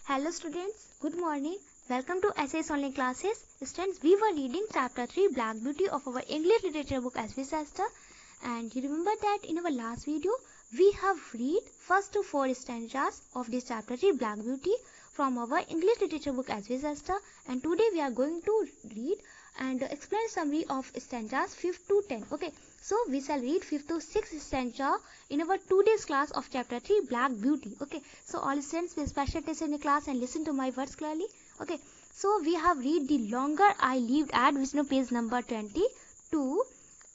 Hello students, good morning. Welcome to SAS Online Classes. Students, we were reading chapter 3 Black Beauty of our English literature book as we semester. And you remember that in our last video, we have read first to 4 stanzas of this chapter 3 Black Beauty from our English literature book as we semester. And today we are going to read and explain summary of stanzas 5 to 10. Okay, so we shall read 5 to 6 stanza in our today's class of chapter 3 Black Beauty. Okay, so all students pay special attention in the class and listen to my words clearly. Okay, so we have read the longer I lived at Vishnu page number 22,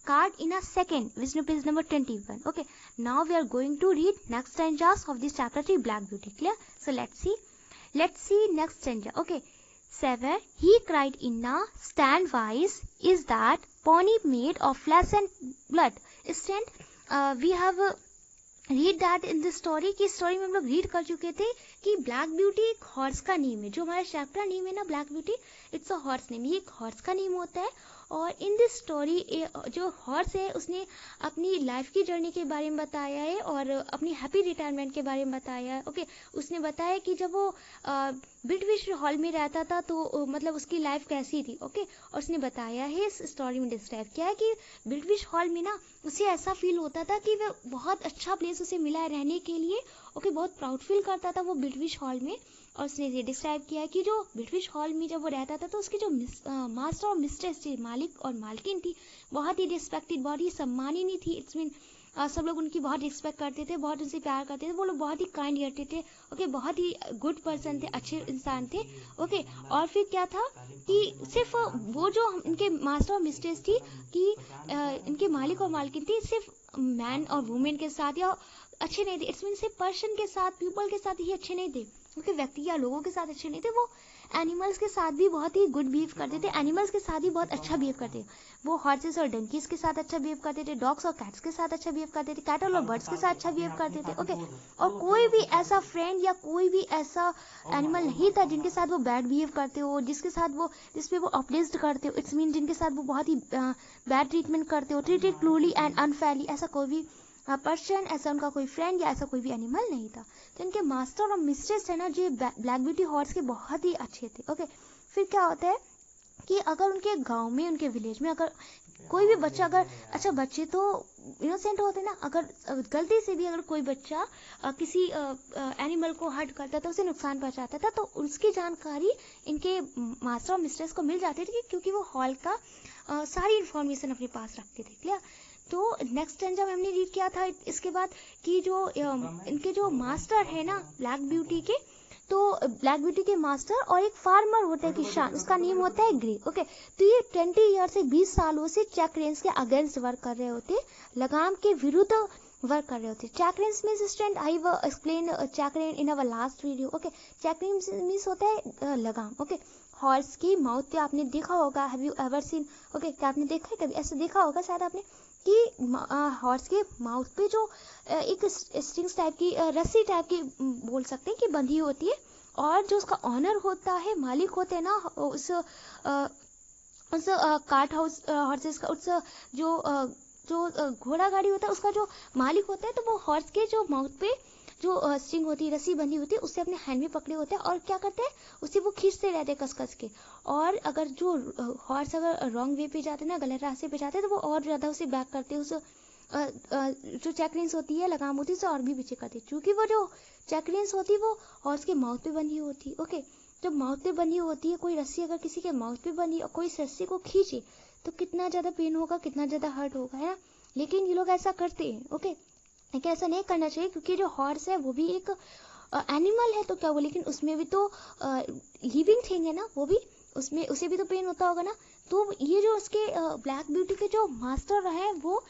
card in a second Vishnu page number 21. Okay, now we are going to read next stanzas of this chapter 3 Black Beauty. Clear? So let's see next stanza. Okay, 7. He cried in a stand wise, is that pony made of flesh and blood? Student, we have read that in this story की story में हम लोग read कर चुके थे कि black beauty एक horse का नेम है। जो हमारा चैप्टर नेम है ना black beauty, it's a horse name. ये एक हॉर्स का नेम होता है और इन दिस स्टोरी जो हॉर्स है उसने अपनी लाइफ की जर्नी के बारे में बताया है और अपनी हैप्पी रिटायरमेंट के बारे में बताया है। ओके, उसने बताया कि जब वो ब्रिटिश हॉल में रहता था तो मतलब उसकी लाइफ कैसी थी। ओके, और उसने बताया है इस स्टोरी में डिस्क्राइब किया है कि ब्रिटिश हॉल में ना उसे ऐसा फील होता था कि वह बहुत अच्छा प्लेस उसे मिला है रहने के लिए। ओके, बहुत प्राउड फील करता था वो ब्रिटिश हॉल में। और उसने ये डिस्क्राइब किया है कि जो ब्रिटिश हॉल में जब वो रहता था तो उसकी जो मास्टर और मिस्ट्रेस थी, मालिक और मालकिन थी, बहुत ही रिस्पेक्टेड, बहुत ही सम्माननीय थी। इट्स मीन सब लोग उनकी बहुत रिस्पेक्ट करते थे, बहुत उनसे प्यार करते थे। वो लोग बहुत ही काइंड हार्टेड थे। ओके, बहुत ही गुड पर्सन थे, अच्छे इंसान थे। ओके, और फिर क्या था कि सिर्फ वो जो इनके मास्टर और मिस्ट्रेस थी कि इनके मालिक और मालकिन थी, सिर्फ मैन और वुमेन के साथ या अच्छे नहीं थे। इट्स मीन सिर्फ पर्सन के साथ, पीपल के साथ ही अच्छे नहीं थे, क्योंकि व्यक्ति या लोगों के साथ अच्छे नहीं थे। वो एनिमल्स के साथ भी बहुत ही गुड बिहेव करते थे, एनिमल्स के साथ ही बहुत अच्छा बिहेव करते थे। वो हॉर्सेस और डंकीज के साथ अच्छा बिहेव करते थे, डॉग्स और कैट्स के साथ अच्छा बिहेव करते थे, कैटल और बर्ड्स के साथ अच्छा बिहेव करते थे। ओके, और कोई भी ऐसा फ्रेंड या कोई भी ऐसा एनिमल नहीं था जिनके साथ वो बैड बिहेव करते हो, जिसपे वो अपलिफ्ट करते हो। इट्स मीन जिनके साथ वो बहुत ही बैड ट्रीटमेंट करते हो, ट्रीटेड क्रूरली एंड अनफेयरली। ऐसा कोई भी पर्सन, ऐसा उनका कोई फ्रेंड या ऐसा कोई भी एनिमल नहीं था। तो इनके मास्टर और मिस्ट्रेस है ना जो ब्लैक ब्यूटी हॉर्स के बहुत ही अच्छे थे। ओके, फिर क्या होता है कि अगर उनके गांव में, उनके विलेज में अगर कोई भी बच्चा, अगर अच्छा बच्चे तो इनोसेंट होते हैं ना, अगर गलती से भी अगर कोई बच्चा किसी एनिमल को हर्ट करता था, उसे नुकसान पहुंचाता था, तो उसकी जानकारी इनके मास्टर और मिस्ट्रेस को मिल जाती थी, क्योंकि वो हॉल का सारी इंफॉर्मेशन अपने पास रखते थे। क्लियर? तो नेक्स्ट स्टैंजा में हमने रीड किया था इसके बाद कि जो इनके जो मास्टर है ना ब्लैक ब्यूटी के, तो ब्लैक ब्यूटी के मास्टर और एक फार्मर होता है किसान, उसका नेम होता है ग्रे। ओके, तो ये 20 ईयर से 20 सालों से चेक रेंज के अगेंस्ट वर्क कर रहे होते, लगाम के विरुद्ध वर्क कर रहे होते। Check range means student I will explain check range in our last video. Okay, check range means होता है लगाम। ओके, हॉर्स की माउथ पे आपने देखा होगा, have you ever seen? Okay, क्या आपने देखा है कभी? ऐसा देखा होगा शायद आपने कि हॉर्स के माउथ पे जो एक स्ट्रिंग्स टाइप की रस्सी टाइप की बोल सकते हैं कि बंधी होती है, और जो उसका ऑनर होता है, मालिक होते हैं ना उस कार्ट हाउस हॉर्सेस का, उस जो घोड़ा गाड़ी होता है उसका जो मालिक होता है, तो वो हॉर्स के जो माउथ पे जो स्ट्रिंग होती है, रस्सी बंधी होती है, उससे अपने हैंड में पकड़े होते हैं और क्या करते हैं, उसे वो खींचते रहते हैं कस कस के। और अगर जो हॉर्स अगर रॉन्ग वे पे जाते हैं ना, गलत रास्ते पे जाते हैं, तो वो और ज्यादा उसे बैक करते हैं, उस जो चेक रेंस होती है, लगाम होती है, उसे और भी पीछे करते हैं, क्योंकि वो जो चेक रेंस होती है वो हॉर्स के माउथ पे बंधी होती है। ओके, जब माउथ पे बंधी होती है कोई रस्सी, अगर किसी के माउथ पे बंधी और कोई इस रस्सी को खींचे तो कितना ज्यादा पेन होगा, कितना ज्यादा हर्ट होगा, है ना? लेकिन ये लोग ऐसा करते हैं। ओके, लेकिन ऐसा नहीं करना चाहिए, क्योंकि जो हॉर्स है वो भी एक एनिमल है, तो क्या वो, लेकिन उसमें भी तो लिविंग थिंग है ना, वो भी उसमें उसे भी तो पेन होता होगा ना। तो ये जो उसके ब्लैक ब्यूटी के जो मास्टर है वो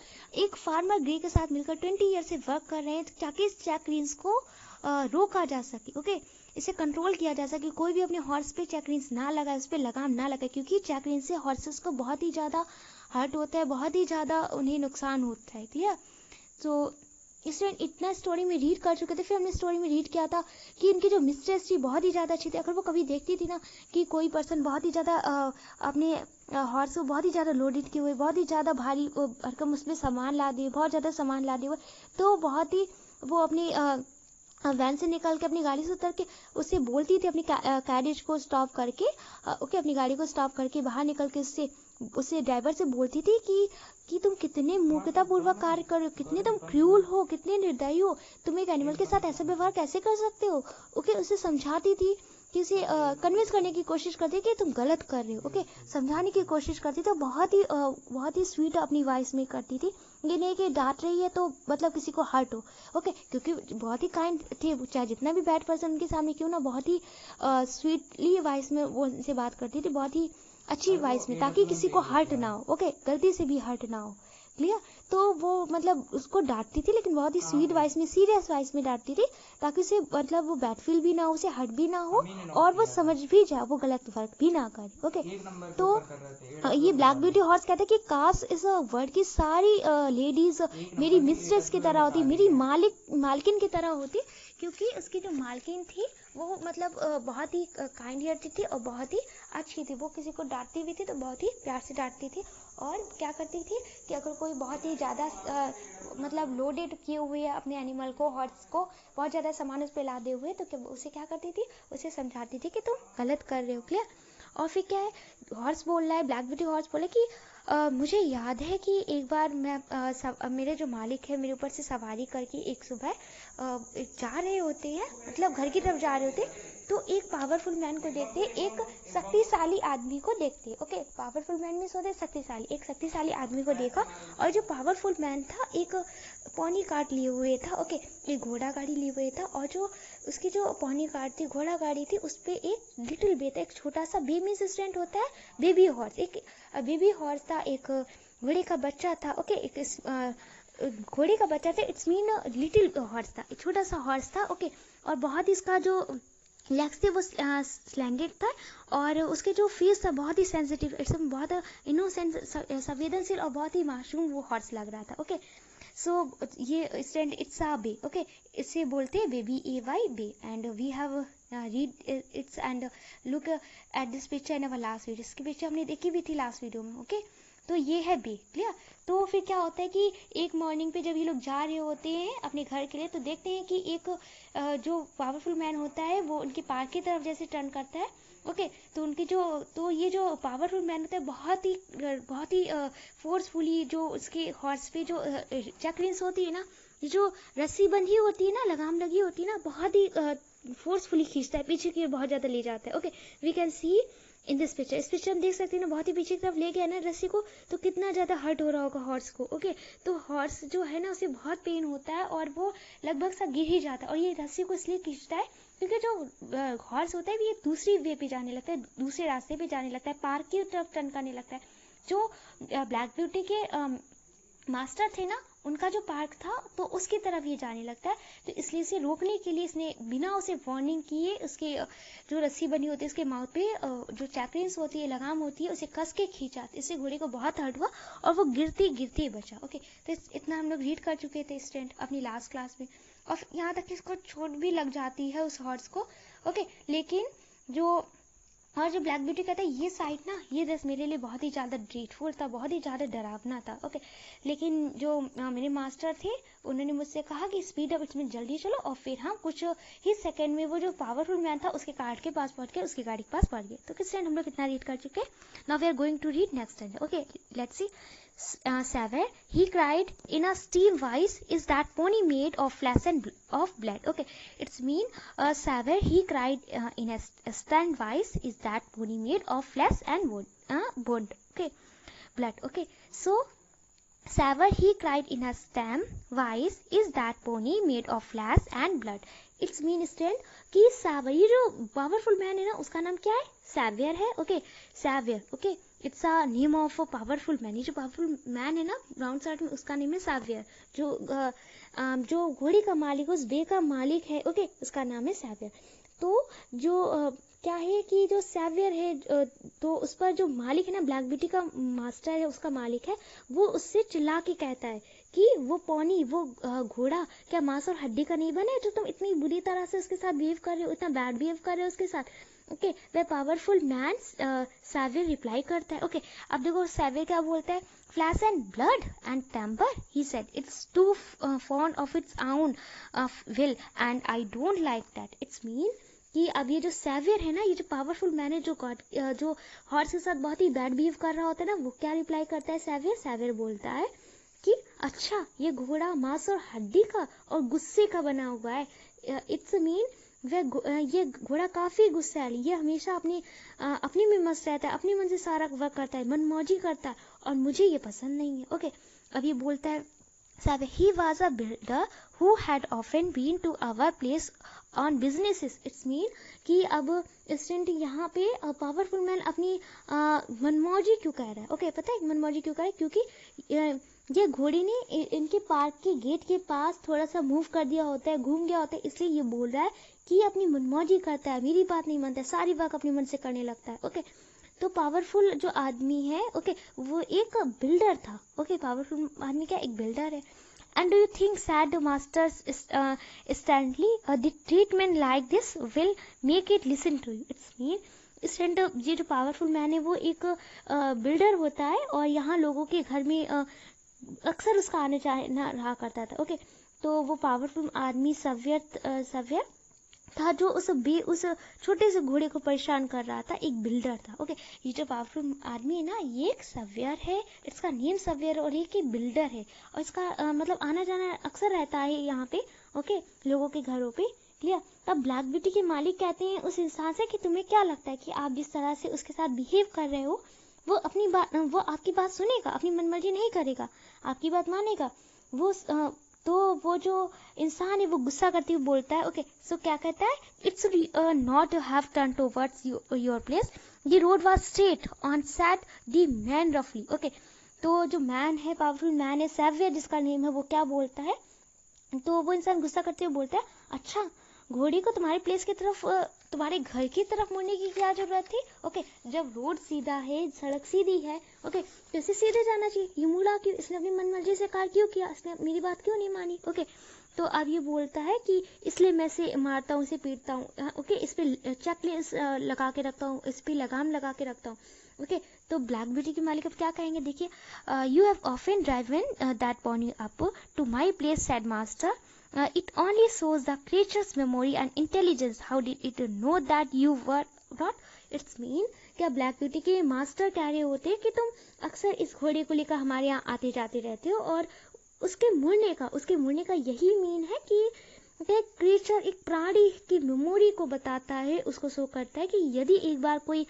एक फार्मर ग्रे के साथ मिलकर 20 ईयर से वर्क कर रहे हैं, ताकि इस चेक रेंज को रोका जा सके। ओके, इसे कंट्रोल किया जा सके, कोई भी अपने हॉर्स पे चेक रेंज ना लगाए, उस पर लगाम ना लगाए, क्योंकि चेक रेंज से हॉर्सेस को बहुत ही ज्यादा हर्ट होता है, बहुत ही ज्यादा उन्हें नुकसान होता है। क्लियर? तो इसलिए इतना स्टोरी में रीड कर चुके थे। फिर हमने स्टोरी में रीड किया था कि इनकी जो मिस्ट्रेस थी बहुत ही ज़्यादा अच्छी थी। अगर वो कभी देखती थी ना कि कोई पर्सन बहुत ही ज़्यादा अपने हॉर्स को बहुत ही ज़्यादा लोडेड किए हुए, बहुत ही ज़्यादा भारी भरकम उसमें सामान ला दिए, बहुत ज़्यादा सामान ला दिए हुए, तो बहुत ही वो अपनी वैन से निकल के अपनी गाड़ी से उतर के उससे बोलती थी अपनी कैरेज को स्टॉप करके, ओके, अपनी गाड़ी को स्टॉप करके बाहर निकल के उससे ड्राइवर से बोलती थी कि तुम कितने मूर्खतापूर्वक कार्य कर रहे हो, कितने तुम क्रूल हो, कितने निर्दयी हो, तुम एक एनिमल के साथ ऐसा व्यवहार कैसे कर सकते हो। ओके, उसे समझाती थी कि उसे कन्विंस करने की कोशिश करती कि तुम गलत कर रहे हो। ओके, समझाने की कोशिश करती तो बहुत ही स्वीट अपनी वॉइस में करती थी। ये नहीं कि डांट रही है तो मतलब किसी को हर्ट हो। ओके, क्योंकि बहुत ही काइंड थे, चाहे जितना भी बैड पर्सन उनके सामने क्यों ना, बहुत ही स्वीटली वॉइस में वो उनसे बात करती थी, बहुत ही अच्छी वॉइस में, ताकि किसी को हर्ट ना हो। ओके, गलती से भी हर्ट ना हो। क्लियर? तो वो मतलब उसको डांटती थी, लेकिन बहुत ही स्वीट वॉइस में, सीरियस वॉइस में डांटती थी, ताकि उसे मतलब वो बैड फील भी ना हो, उसे हर्ट भी ना हो, और वो समझ भी जाए, वो गलत वर्क भी ना करे। ओके, तो ये ब्लैक ब्यूटी हॉर्स कहते हैं कि काश इस वर्ड की सारी लेडीज मेरी मिस्ट्रेस की तरह होती, मेरी मालकिन की तरह होती, क्योंकि उसकी जो मालकिन थी वो मतलब बहुत ही काइंड हार्टेड थी और बहुत ही अच्छी थी। वो किसी को डांटती भी थी तो बहुत ही प्यार से डांटती थी, और क्या करती थी कि अगर कोई बहुत ही ज़्यादा मतलब लोडेड किए हुए अपने एनिमल को, हॉर्स को बहुत ज़्यादा सामान उस पर लादे हुए, तो उसे क्या करती थी, उसे समझाती थी कि तुम गलत कर रहे हो। क्लियर? और फिर क्या है, हॉर्स बोल रहा है, ब्लैक ब्यूटी हॉर्स बोले कि मुझे याद है कि एक बार मैं मेरे जो मालिक है मेरे ऊपर से सवारी करके एक सुबह जा रहे होते हैं, मतलब घर की तरफ जा रहे होते, तो एक पावरफुल मैन को देखते हैं, एक शक्तिशाली आदमी को देखते हैं। ओके, पावरफुल मैन में सोते शक्तिशाली, एक शक्तिशाली आदमी को देखा, और जो पावरफुल मैन था एक पॉनी कार्ट लिए हुए था। ओके, एक घोड़ा गाड़ी लिए हुए था, और जो उसकी जो पॉनी कार्ट थी, घोड़ा गाड़ी थी, उस पर एक लिटिल बे था, एक छोटा सा बे मींस स्टूडेंट होता है बेबी हॉर्स, एक बेबी हॉर्स था, एक घोड़े का बच्चा था। ओके, एक घोड़े का बच्चा था, इट्स मीन लिटिल हॉर्स था, एक छोटा सा हॉर्स था। ओके, और बहुत ही इसका जो लेग्स थे वो स्लैंडेड था, और उसके जो फेस था बहुत ही सेंसिटिव, एकदम बहुत इनोसेंट, संवेदनशील और बहुत ही मासूम वो हॉर्स लग रहा था। ओके, सो ये stand it's a bay. Okay, इसे बोलते हैं baby, AY bay, and we have read it's and look at this picture in our last video. इसकी पिक्चर हमने देखी भी थी लास्ट वीडियो में। ओके, तो ये है बे। क्लियर? तो फिर क्या होता है कि एक मॉर्निंग पे जब ये लोग जा रहे होते हैं अपने घर के लिए, तो देखते हैं कि एक जो पावरफुल मैन होता है वो उनके पार्क की तरफ जैसे टर्न करता है। ओके, तो ये जो पावरफुल मैन होता है बहुत ही फोर्सफुली जो उसके हॉर्स पे जो चक्रिंस होती है ना, जो रस्सी बंधी होती है ना, लगाम लगी होती है ना, बहुत ही फोर्सफुली खींचता है, पीछे की ओर बहुत ज्यादा ले जाता है। Okay, we can see in this picture, इस पिक्चर में देख सकते हैं ना, बहुत ही पीछे की तरफ ले गया ना रस्सी को, तो कितना ज्यादा हर्ट हो रहा होगा हॉर्स को। ओके, तो हॉर्स जो है ना उसे बहुत पेन होता है, और वो लगभग सा गिर ही जाता है, और ये रस्सी को इसलिए खींचता है क्योंकि जो हॉर्स होता है ये दूसरी वे पे जाने लगता है, दूसरे रास्ते पे जाने लगता है, पार्क की तरफ टर्न करने लगता है। जो ब्लैक ब्यूटी के मास्टर थे ना, उनका जो पार्क था तो उसकी तरफ ये जाने लगता है, तो इसलिए इसे रोकने के लिए इसने बिना उसे वार्निंग किए उसके जो रस्सी बनी होती है उसके माउथ पे जो चैक्रिन्स होती है, लगाम होती है, उसे कस के खींचा, इससे घोड़े को बहुत हर्ट हुआ और वो गिरते गिरते बचा। ओके, तो इतना हम लोग रीड कर चुके थे स्टूडेंट अपनी लास्ट क्लास में, और यहाँ तक कि इसको चोट भी लग जाती है उस हॉर्स को। ओके, लेकिन और जो ब्लैक ब्यूटी कहता है ये साइड ना, ये दृश्य मेरे लिए बहुत ही ज़्यादा ड्रीडफुल था, बहुत ही ज़्यादा डरावना था। ओके, लेकिन जो मेरे मास्टर थे उन्होंने मुझसे कहा कि स्पीड अप, इसमें जल्दी चलो, और फिर हम कुछ ही सेकंड में वो जो पावरफुल मैन था उसके कार्ड के पास पहुंच के उसकी गाड़ी के पास पहुंच गए। तो किस टाइम हम लोग कितना रीड कर चुके हैं। Now we are going to read next time. Okay, let's see. Savage, he cried in a steam voice, is that pony made of flesh and of blood? Okay, it's mean Savage, he cried in a stern voice, is that pony made of flesh and bone? Okay, blood. Okay, so Savage, he cried in a stern voice, is that pony made of flesh and blood? It's mean stand कि सैवर, ये जो powerful man है ना उसका नाम क्या है, saviour है। Okay, saviour. Okay, it's a name of a powerful man. ये जो पावरफुल मैन है ना ब्राउन शर्ट में, उसका नेम है सैवियर। जो घोड़ी का मालिक, उस बे का मालिक है, ओके, उसका नाम है सैवियर। तो जो क्या है कि जो सैवियर है तो उस पर जो मालिक है ना, ब्लैक ब्यूटी का मास्टर है, उसका मालिक है, वो उससे चिल्ला के कहता है कि वो पॉनी, वो घोड़ा क्या मांस और हड्डी का नहीं बना है, जो तुम इतनी बुरी तरह से उसके साथ बिहेव कर रहे हो, इतना बैड बिहेव कर रहे हो उसके साथ। ओके वह पावरफुल मैन सैवियर रिप्लाई करता है। ओके अब देखो सैवियर क्या बोलता है, flash and blood and temper, he said it's too fond of its own will and I don't like that. It's mean कि अब ये जो सैवियर है ना, ये जो पावरफुल मैन है, जो हॉर्स के साथ बहुत ही बैड बिहेव कर रहा होता है ना, वो क्या रिप्लाई करता है सैवियर बोलता है कि अच्छा ये घोड़ा मांस और हड्डी का और गुस्से का बना हुआ है। इट्स मीन ये घोड़ा काफी गुस्सैल, ये हमेशा अपनी में मस्त रहता है, अपने मन से सारा वर्क करता है, मनमौजी करता है और मुझे ये पसंद नहीं है। ओके अब ये बोलता है he was a builder who had often been to our place on businesses। It's mean कि अब स्टूडेंट यहाँ पे पावरफुल मैन अपनी मनमौजी क्यों कह रहा है। ओके पता है मनमौजी क्यों कह रहा है, क्योंकि ये घोड़े ने इनके पार्क के गेट के पास थोड़ा सा मूव कर दिया होता है, घूम गया होता है, इसलिए ये बोल रहा है कि ये अपनी मनमौजी करता है, मेरी बात नहीं मानता है, सारी बात अपने मन से करने लगता है। ओके तो पावरफुल जो आदमी है ओके वो एक बिल्डर था। ओके पावरफुल आदमी क्या एक बिल्डर है। And do you think sad masters standly the treatment like this will make it listen to you. It's mean ये जो पावरफुल मैन है वो एक बिल्डर होता है और यहाँ लोगों के घर में अक्सर उसका आने जाना रहा करता था। ओके तो वो पावरफुल आदमी सव्यर था जो उस छोटे से घोड़े को परेशान कर रहा था, एक बिल्डर था। ओके ये जो पावरफुल आदमी है ना ये एक सव्यर है, इसका नेम सव्यर और ये बिल्डर है और इसका मतलब आना जाना अक्सर रहता है यहाँ पे ओके लोगों के घरों पे। क्लियर। तब ब्लैक ब्यूटी के मालिक कहते हैं उस इंसान से कि तुम्हें क्या लगता है कि आप जिस तरह से उसके साथ बिहेव कर रहे हो वो आपकी बात सुनेगा, अपनी मनमर्जी नहीं करेगा, आपकी बात मानेगा। वो जो इंसान है वो गुस्सा करते हुए बोलता है ओके सो क्या कहता है, it's not have turn towards your place, the road was straight on sat the man रफली। ओके तो जो मैन है पावरफुल मैन है सैवियर जिसका नेम है वो क्या बोलता है, तो वो इंसान गुस्सा करते हुए बोलता है अच्छा घोड़े को तुम्हारे प्लेस की तरफ तुम्हारे घर की तरफ मुड़ने की क्या जरूरत थी। ओके जब रोड सीधा है सड़क सीधी है ओके तो इसे सीधे जाना चाहिए, ये मुड़ा क्यों, इसने अपनी मनमर्जी से कार क्यों किया, इसने मेरी बात क्यों नहीं मानी। ओके तो अब ये बोलता है कि इसलिए मैं इसे मारता हूँ, इसे पीटता हूँ। ओके इस पे चेकलिस्ट लगा के रखता हूँ, इस पे लगाम लगा के रखता हूँ। ओके तो ब्लैक ब्यूटी के मालिक अब क्या कहेंगे देखिए, you have often driven that pony up to my place sad master, it only shows the creature's memory and intelligence. How did it know that you were not? It's mean क्या black beauty के master कह रहे होते हैं कि तुम अक्सर इस घोड़े को लेकर हमारे यहाँ आते जाते रहते हो और उसके मुड़ने का यही मीन है कि एक क्रिएचर एक प्राणी की मेमोरी को बताता है, उसको शो करता है कि यदि एक बार कोई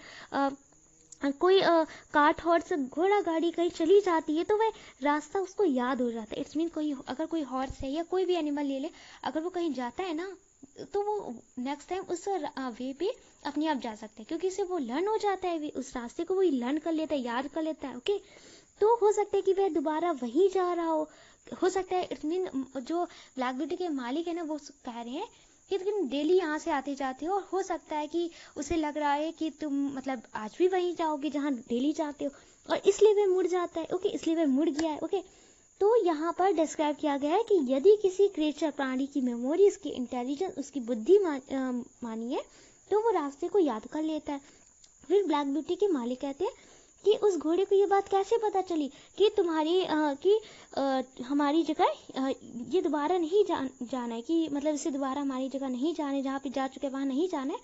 कार्ट हॉर्स घोड़ा गाड़ी कहीं चली जाती है तो वह रास्ता उसको याद हो जाता है। इट्स मीन अगर कोई हॉर्स है या कोई भी एनिमल ले ले, अगर वो कहीं जाता है ना तो वो नेक्स्ट टाइम उस वे पे अपने आप जा सकता है क्योंकि इसे वो लर्न हो जाता है, उस रास्ते को वो लर्न कर लेता है, याद कर लेता है। ओके तो हो सकता है कि वह दोबारा वहीं जा रहा हो सकता है। इट्स मीन जो ब्लैक ब्यूटी के मालिक है ना वो कह रहे हैं कि तुम डेली यहाँ से आते जाते हो और हो सकता है कि उसे लग रहा है कि तुम मतलब आज भी वहीं जाओगे जहाँ डेली जाते हो और इसलिए वह मुड़ जाता है। ओके इसलिए वह मुड़ गया है। ओके तो यहाँ पर डिस्क्राइब किया गया है कि यदि किसी क्रिएचर प्राणी की मेमोरी, उसकी इंटेलिजेंस, उसकी बुद्धि मानी है तो वो रास्ते को याद कर लेता है। फिर ब्लैक ब्यूटी के मालिक कहते हैं कि उस घोड़े को ये बात कैसे पता चली कि हमारी जगह ये दोबारा नहीं जाना है, कि मतलब इसे दोबारा हमारी जगह नहीं जाने, जहाँ पे जा चुके वहां नहीं जाना है।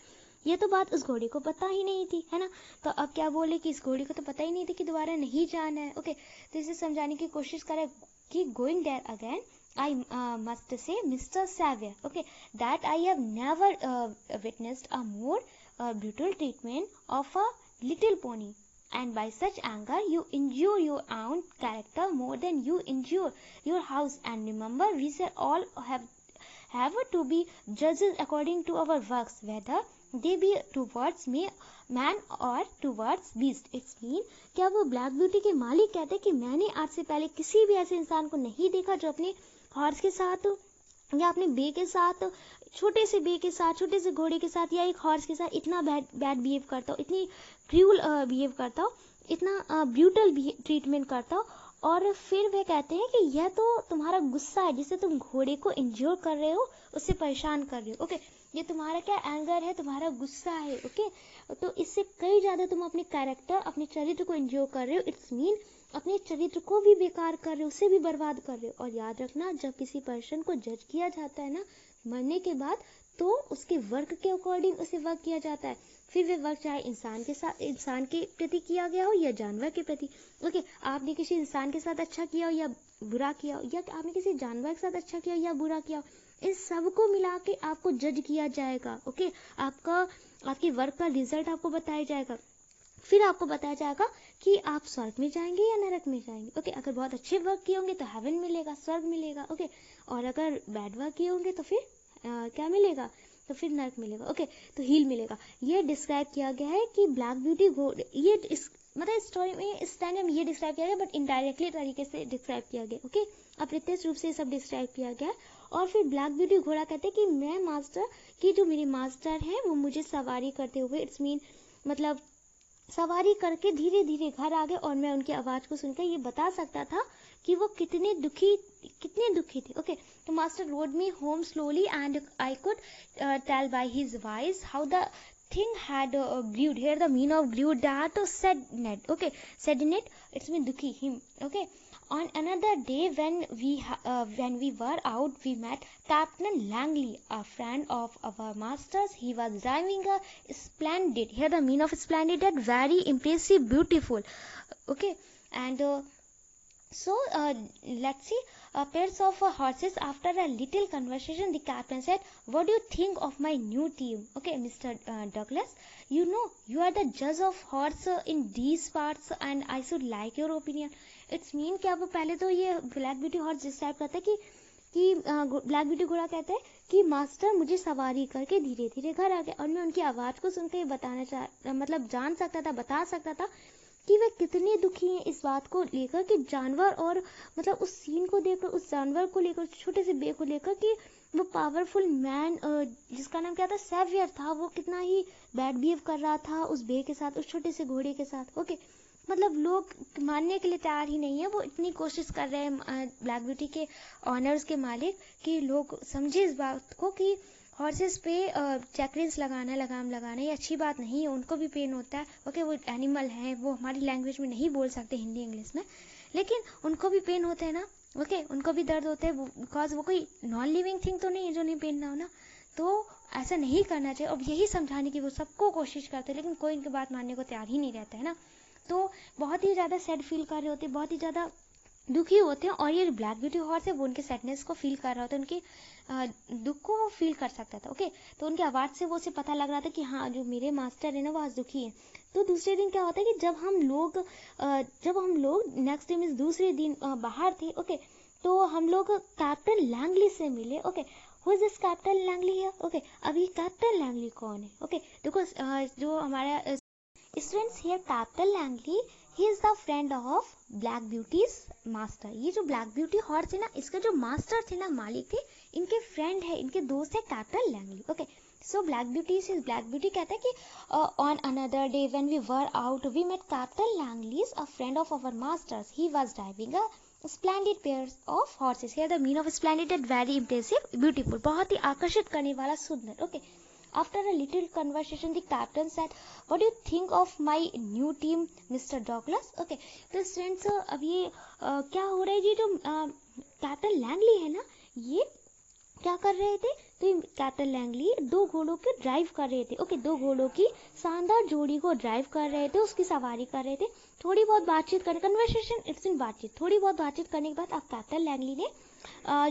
ये तो बात उस घोड़े को पता ही नहीं थी, है ना। तो अब क्या बोले कि इस घोड़े को तो पता ही नहीं था कि दोबारा नहीं जाना है। ओके तो इसे समझाने की कोशिश करें कि going there again I must say, Mr. Xavier, okay, that I have never witnessed a more brutal treatment of a little pony. And by such anger, you injure your own character more than you injure your house. And remember, we shall all have to be judges according to our works, whether they be towards man or towards beast. It's mean क्या वो black beauty के मालिक कहते हैं कि मैंने आज से पहले किसी भी ऐसे इंसान को नहीं देखा जो अपने हॉर्स के साथ या अपने बे के साथ, छोटे से बे के साथ, छोटे से घोड़े के साथ या एक हॉर्स के साथ इतना बैड बिहेव करता हो, इतनी क्रूअल बिहेव करता हो, इतना ब्रूटल ट्रीटमेंट करता हो। और फिर वह कहते हैं कि यह तो तुम्हारा गुस्सा है जिससे तुम घोड़े को इंज्योर कर रहे हो, उससे परेशान कर रहे हो। ओके ये तुम्हारा क्या एंगर है, तुम्हारा गुस्सा है। ओके, तो इससे कई ज्यादा तुम अपने कैरेक्टर, अपने चरित्र को एंजॉय कर रहे हो। इट्स मीन अपने चरित्र को भी बेकार कर रहे हो, उसे भी बर्बाद कर रहे हो। और याद रखना, जब किसी पर्सन को जज किया जाता है ना मरने के बाद, तो उसके वर्क के अकॉर्डिंग उसे वर्क किया जाता है। फिर वे वर्क चाहे इंसान के साथ, इंसान के प्रति किया गया हो या जानवर के प्रति। ओके, आपने किसी इंसान के साथ अच्छा किया हो या बुरा किया हो, या आपने किसी जानवर के साथ अच्छा किया हो या बुरा किया हो, इन सब को मिला के आपको जज किया जाएगा। ओके, आपके वर्क का रिजल्ट आपको बताया जाएगा। फिर आपको बताया जाएगा कि आप स्वर्ग में जाएंगे या नरक में जाएंगे। ओके, अगर बहुत अच्छे वर्क किए होंगे तो हेवन मिलेगा, स्वर्ग मिलेगा। ओके, और अगर बैड वर्क किए होंगे तो फिर क्या मिलेगा, तो फिर नरक मिलेगा। ओके, तो हील मिलेगा। ये डिस्क्राइब किया गया है कि ब्लैक ब्यूटी ये मतलब स्टोरी में इस टाइम में ये डिस्क्राइब किया गया, बट इनडायरेक्टली तरीके से डिस्क्राइब किया गया। ओके, अप्रत्यक्ष रूप से सब डिस्क्राइब किया गया। और फिर ब्लैक ब्यूटी घोड़ा कहते हैं कि मैं मास्टर की जो मेरे मास्टर हैं वो मुझे सवारी करते हुए, इट्स मीन मतलब सवारी करके धीरे धीरे घर आ गए, और मैं उनकी आवाज को सुनकर ये बता सकता था कि वो कितने दुखी थे। ओके, तो master rode me home slowly and I could tell by his voice how the thing had grieved. Here the meaning of grieved, that sadness. Okay, sadness, it's mean dukhi him. Okay, on another day when we were out, we met Captain Langley, a friend of our masters. He was driving a splendid, here the meaning of splendid, that very impressive, beautiful. Okay, and so let's see, pairs of horses. After a little conversation, the captain said, what do you think of my new team? Okay, Mr. Douglas, you know you are the judge of horse in these parts and I should like your opinion. It's mean कि अब पहले तो ये black beauty horse describe करता है कि black beauty घोड़ा कहते हैं कि मास्टर मुझे सवारी करके धीरे धीरे घर आ गए, और मैं उनकी आवाज को सुनकर ये मतलब जान सकता था, बता सकता था कि वे कितने दुखी हैं इस बात को लेकर कि जानवर, और मतलब उस सीन को देखकर, उस जानवर को लेकर, छोटे से बे को लेकर, कि वो पावरफुल मैन जिसका नाम क्या था, सेवियर था, वो कितना ही बैड बिहेव कर रहा था उस बे के साथ, उस छोटे से घोड़े के साथ। ओके, मतलब लोग मानने के लिए तैयार ही नहीं है। वो इतनी कोशिश कर रहे हैं ब्लैक ब्यूटी के ऑनर्स के मालिक कि लोग समझे इस बात को कि हॉर्सेस पे चैकरिंग्स लगाना, लगाम लगाना ये अच्छी बात नहीं है, उनको भी पेन होता है। ओके, वो एनिमल हैं, वो हमारी लैंग्वेज में नहीं बोल सकते, हिंदी इंग्लिश में, लेकिन उनको भी पेन होता है ना। ओके, उनको भी दर्द होता है, बिकॉज वो कोई नॉन लिविंग थिंग तो नहीं है जो नहीं पेन ना हो ना। तो ऐसा नहीं करना चाहिए, और यही समझाने की वो सबको कोशिश करते हैं, लेकिन कोई इनकी बात मानने को तैयार ही नहीं रहता है ना। तो बहुत ही ज़्यादा सैड फील कर रहे होते, बहुत ही ज़्यादा दुखी होते हैं, और ये ब्लैक ब्यूटी हॉर्स है वो उनके सैडनेस को फील कर रहा होता है, उनकी दुख को वो फील कर सकता था। ओके, तो उनकी आवाज़ से वो उसे पता लग रहा था कि हाँ, जो मेरे मास्टर है ना वो आज दुखी है। तो दूसरे दिन क्या होता है कि जब हम लोग नेक्स्ट डे मीन्स दूसरे दिन बाहर थे। ओके, तो हम लोग कैप्टन लैंगली से मिले। Okay, who is this captain Langley है? ओके, अब ये कैप्टन लैंगली कौन है? ओके, देखो जो हमारा students here, Captain Langley he is the friend of Black Beauty's master. ये जो ब्लैक ब्यूटी हॉर्स है ना, इसका जो मास्टर थे ना, मालिक थे, इनके फ्रेंड है, इनके दोस्त है Captain Langley. Okay, so Black Beauty कहता है कि on another day when we were out we met Captain Langley, a friend of our masters. He was driving a splendid pairs of horses. Here the meaning of splendid is very impressive, beautiful, बहुत ही आकर्षित करने वाला, सुंदर। Okay, After a little conversation, the captain said, "What do you think of my new team, Mr. Douglas?" Okay, तो friends अब ये क्या हो रहा है, ये जो कैप्टन लैंगली है ना, ये क्या कर रहे थे, तो कैप्टन लैंगली दो घोड़ों के ड्राइव कर रहे थे। ओके, दो घोड़ों की शानदार जोड़ी को ड्राइव कर रहे थे, उसकी सवारी कर रहे थे। थोड़ी बहुत बातचीत करने, कन्वर्सेशन इट्स इन बातचीत, थोड़ी बहुत बातचीत करने के बाद अब कैप्टन लैंगली ने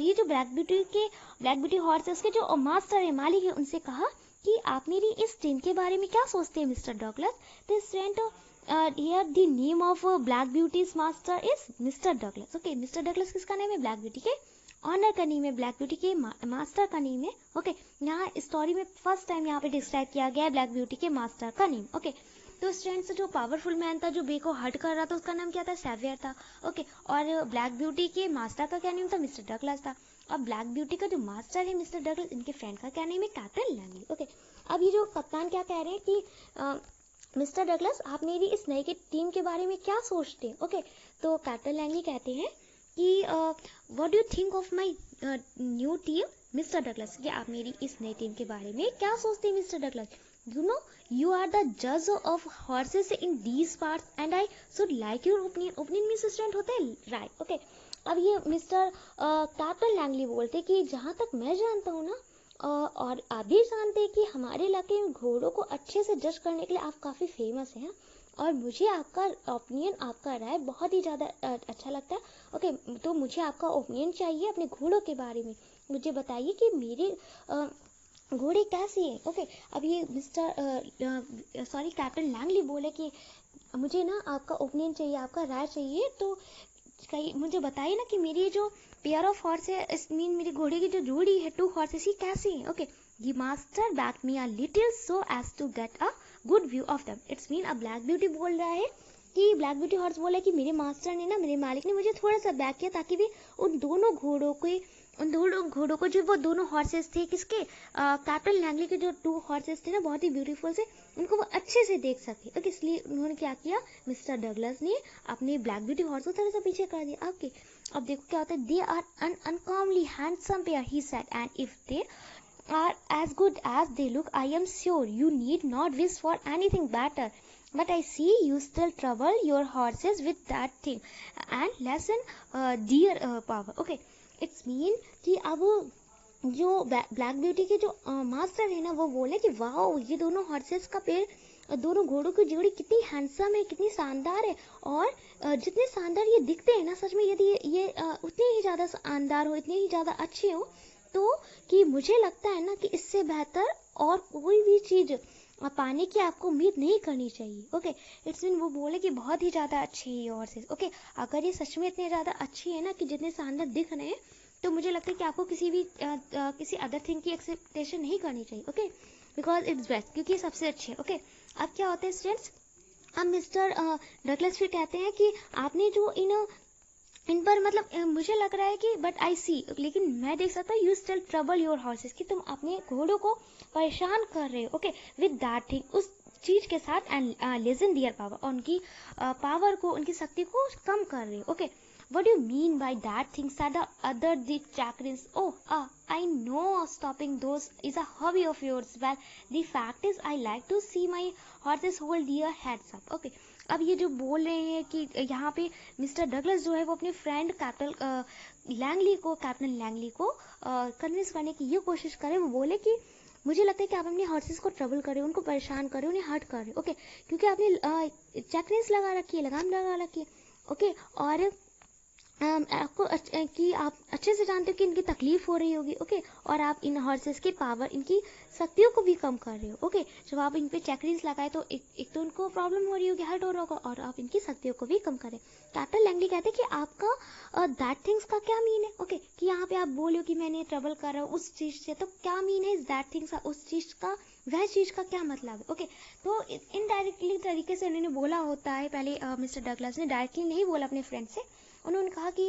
ये जो ब्लैक ब्यूटी हॉर्स है उसके जो मास्टर है, मालिक है, उनसे कहा कि आप मेरी इस ट्रेन के बारे में क्या सोचते हैं mister Douglas. This train here the name of black beauty's master is Mr. Douglas. Okay, Mr. Douglas किसका नेम है? ब्लैक ब्यूटी के ऑनर का नेम है, ब्लैक ब्यूटी के मास्टर का नेम है। ओके, यहाँ स्टोरी में फर्स्ट टाइम यहाँ पे डिस्क्राइब किया गया है ब्लैक ब्यूटी के मास्टर का नेम। ओके, तो स्टूडेंट्स जो पावरफुल मैन था, जो बे को हर्ट कर रहा था, उसका नाम क्या था? सेवियर था। ओके, और ब्लैक ब्यूटी के मास्टर का क्या नेम था? मिस्टर डगलस था। अब ब्लैक ब्यूटी का जो मास्टर है मिस्टर डगलस, इनके फ्रेंड का क्या नेम है? Captain Langley. ओके, अब ये जो कप्तान क्या कह रहे हैं कि मिस्टर डगलस आप मेरी इस नई की टीम के बारे में क्या सोचते हैं? ओके, तो कैप्टन लैंगली कहते हैं कि what do you think of my new team mister Douglas कि आप मेरी इस नई टीम के बारे में क्या सोचते हैं mister Douglas? You know, you are the judge of horses in these parts and I should like your opinion. Opinion means student होते हैं, right? Okay. अब ये मिस्टर कैप्टन लैंगली बोलते कि जहाँ तक मैं जानता हूँ ना, और आप भी जानते हैं कि हमारे इलाके में घोड़ों को अच्छे से जज करने के लिए आप काफ़ी फेमस हैं, और मुझे आपका ओपिनियन, आपका राय बहुत ही ज़्यादा अच्छा लगता है। ओके, तो मुझे आपका ओपिनियन चाहिए अपने घोड़ों के बारे में। मुझे बताइए कि मेरे घोड़े कैसे हैं। ओके, अब ये मिस्टर कैप्टन लैंगली बोले कि मुझे ना आपका ओपिनियन चाहिए, आपका राय चाहिए, तो कहीं मुझे बताइए ना कि मेरी जो पेयर ऑफ हॉर्स है, इस मीन मेरी घोड़े की जो जोड़ी है, 2 हॉर्सेस, ही कैसे हैं। Okay, the master back me a little so as to get a good view of them. It's mean अब ब्लैक ब्यूटी बोल रहा है कि ब्लैक ब्यूटी हॉर्स बोला कि मेरे मास्टर ने ना, मेरे मालिक ने मुझे थोड़ा सा बैक किया ताकि भी उन दोनों घोड़ों को जो वो दोनों हॉर्सेस थे, किसके, कैप्टन लैंगली के जो 2 हॉर्सेस थे ना, बहुत ही ब्यूटीफुल से, उनको वो अच्छे से देख सके। ओके, इसलिए उन्होंने क्या किया, मिस्टर डगलस ने अपने ब्लैक ब्यूटी हॉर्स को थोड़ा सा पीछे कर दिया। ओके, अब देखो क्या होता है, they are an uncommonly handsome pair, he said, and if they are as good as they look, I am sure you need not wish for anything better. But I see you still trouble your horses with that thing and lessen dear power. Okay, it's mean कि अब जो black beauty के जो master है ना, वो बोले कि वाओ, ये दोनों हॉर्सेस का पेड़, दोनों घोड़ों की जोड़ी कितनी हैंडसम है, कितनी शानदार है, और जितने शानदार ये दिखते हैं ना, सच में यदि ये उतने ही ज़्यादा शानदार हो, इतने ही ज़्यादा अच्छे हो, तो कि मुझे लगता है ना कि इससे बेहतर और कोई भी चीज़ पाने की आपको उम्मीद नहीं करनी चाहिए। ओके, इट्स मीन वो बोले कि बहुत ही ज़्यादा अच्छी है ये हॉर्सेस। ओके, अगर ये सच में इतने ज़्यादा अच्छी है ना कि जितने शानदार दिख रहे हैं, तो मुझे लगता है कि आपको किसी अदर थिंग की एक्सेप्टेशन नहीं करनी चाहिए। ओके, बिकॉज इट्स बेस्ट, क्योंकि ये सबसे अच्छी है। ओके, अब क्या होता है स्टूडेंट्स, अब मिस्टर डगलस फिर कहते हैं कि आपने जो इन पर मतलब मुझे लग रहा है कि बट आई सी, लेकिन मैं देख सकता हूँ, you still trouble your horses, कि तुम अपने घोड़ों को परेशान कर रहे हो। ओके, विद दैट थिंग, उस चीज के साथ, एंड लेसन दियर पावर, और उनकी पावर को, उनकी शक्ति को कम कर रहे हो। Okay, what do you mean by that thing, said the other, the chakrins. Oh, I know stopping those is a hobby of yours. Well, the fact is I like to see my horses hold their heads up. Okay, अब ये जो बोल रहे हैं कि यहाँ पे mister Douglas जो है वो अपने फ्रेंड कैप्टन लैंगली को कन्विंस करने की ये कोशिश करें। वो बोले कि मुझे लगता है कि आप अपने हॉर्सेस को ट्रबल करें, उनको परेशान करें, उन्हें हर्ट करें। ओके, क्योंकि आपने चैक्रिन्स लगा रखी है, लगाम लगा रखी है। ओके, और आपको कि आप अच्छे से जानते हो कि इनकी तकलीफ हो रही होगी। ओके, और आप इन हॉर्सेस की पावर, इनकी शक्तियों को भी कम कर रहे हो। ओके, जब आप इन पे चैक्रिन्स लगाए तो एक तो उनको प्रॉब्लम हो रही होगी, हर्ट हो रहा होगा, और आप इनकी शक्तियों को भी कम करें। कैप्टन लैंगली कहते हैं कि आपका दैट थिंग्स का क्या मीन है। ओके, कि यहाँ पे आप बोलो कि मैंने ट्रबल कर रहा हूँ उस चीज से, तो क्या मीन है इस दैट थिंग्स का, उस चीज का, वह चीज का क्या मतलब है। ओके, तो इनडायरेक्टली तरीके से उन्होंने बोला होता है। पहले मिस्टर डगलस ने डायरेक्टली नहीं बोला अपने फ्रेंड से, उन्होंने कहा कि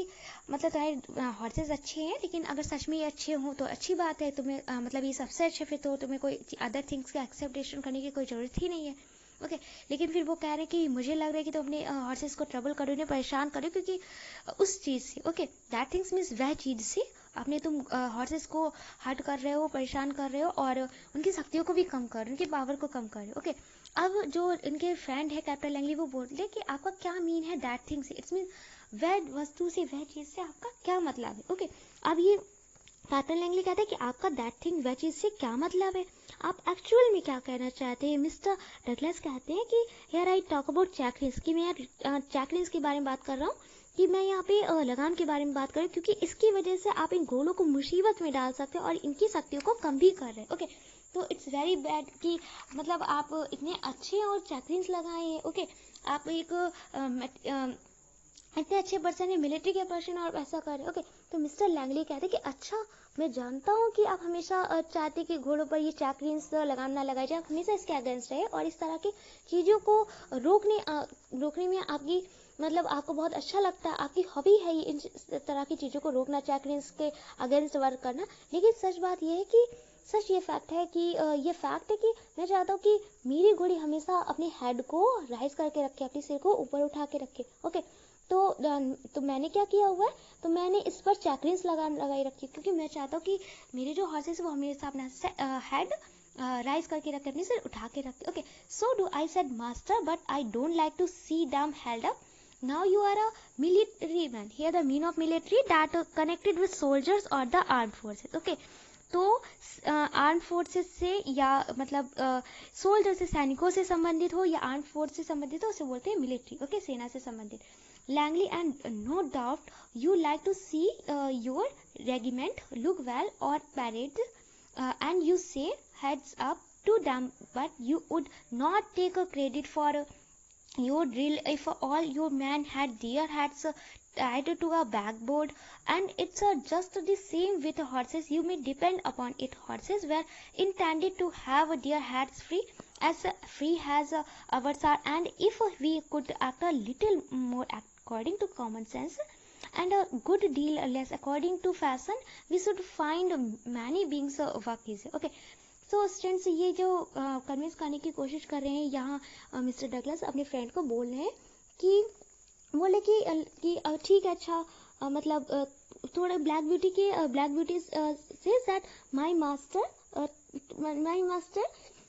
मतलब तुम्हारे हॉर्सेस अच्छे हैं, लेकिन अगर सच में ये अच्छे हों तो अच्छी बात है, तुम्हें मतलब ये सबसे अच्छे, फिर तो तुम्हें कोई अदर थिंग्स का एक्सेप्टेशन करने की कोई ज़रूरत ही नहीं है। ओके, लेकिन फिर वो कह रहे हैं कि मुझे लग रहा है कि तुम अपने हॉर्सेस को ट्रबल करो, उन्हें परेशान करो, क्योंकि उस चीज़ से, ओके, दैट थिंग्स मीन्स वह चीज़ से अपने तुम हॉर्सेस को हर्ट कर रहे हो, परेशान कर रहे हो, और उनकी शक्तियों को भी कम कर रहे हो, उनकी पावर को कम कर रहे हो। ओके, अब जो इनके फ्रेंड है कैप्टन लैंगली, वो बोलते हैं कि आपका क्या मीन है दैट थिंग से, इट्स मीन वह वस्तु से, वह चीज से आपका क्या मतलब है। ओके, अब ये कैप्टन लैंगली कहते हैं कि आपका दैट थिंग, वह चीज से क्या मतलब है, आप एक्चुअल में क्या कहना चाहते हैं। मिस्टर डगलस कहते हैं कि हियर आई टॉक अबाउट चैक्रिन्स, कि मैं चैक्रिन्स के बारे में बात कर रहा हूँ, कि मैं यहाँ पे लगाम के बारे में बात कर रही हूँ, क्योंकि इसकी वजह से आप इन घोड़ों को मुसीबत में डाल सकते हैं और इनकी शक्तियों को कम भी कर रहे हैं। ओके, तो इट्स वेरी बैड कि मतलब आप इतने अच्छे और चैक्रिन्स लगाए हैं। ओके, आप एक इतने अच्छे पर्सन है, मिलिट्री के पर्सन, और ऐसा कर रहे। ओके, तो मिस्टर लैंगली कहते हैं कि अच्छा, मैं जानता हूँ कि आप हमेशा चाहते कि घोड़ों पर ये चैक्रिन्स लगाम ना लगाए जाए, आप हमेशा इसके अगेंस्ट रहे, और इस तरह की चीज़ों को रोकने में आपकी मतलब आपको बहुत अच्छा लगता है, आपकी हॉबी है ये इन तरह की चीज़ों को रोकना, चैक्रिन्स के अगेंस्ट वर्क करना। लेकिन सच बात यह है कि ये फैक्ट है कि मैं चाहता हूँ कि मेरी घोड़ी हमेशा अपने हेड को राइज करके रखे, अपने सिर को ऊपर उठा के रखे। ओके, तो मैंने क्या किया हुआ है, तो मैंने इस पर चैकरिंग्स लगाई रखी, क्योंकि मैं चाहता हूँ कि मेरे जो हॉर्सेस वो हमेशा अपना हेड राइज करके रखे, अपने सिर उठा के रखे. Okay, so do I said master, but I don't like to see them held up. Now you are a military man. Here the meaning of military, that connected with soldiers or the armed forces. Okay, तो arm forces से या मतलब soldier से, सैनिकों से संबंधित हो या आर्म फोर्स से संबंधित हो, उसे बोलते हैं मिलिट्री. ओके, सेना से संबंधित. Langley, and no doubt you like to see your regiment look well और parade, and you say heads up to them, but you would not take a credit for your drill if all your men had their heads tied to a backboard. And it's just the same with horses. You may depend upon it. Horses were intended to have their heads free, as free as ours are, and if we could act a little more according to common sense and a good deal less according to fashion, we should find many beings work easy. Okay, so students, ये जो convince करने की कोशिश कर रहे हैं यहाँ mister Douglas अपने फ्रेंड को बोल रहे हैं कि बोले कि ठीक है, अच्छा मतलब थोड़ा black beauty says that my master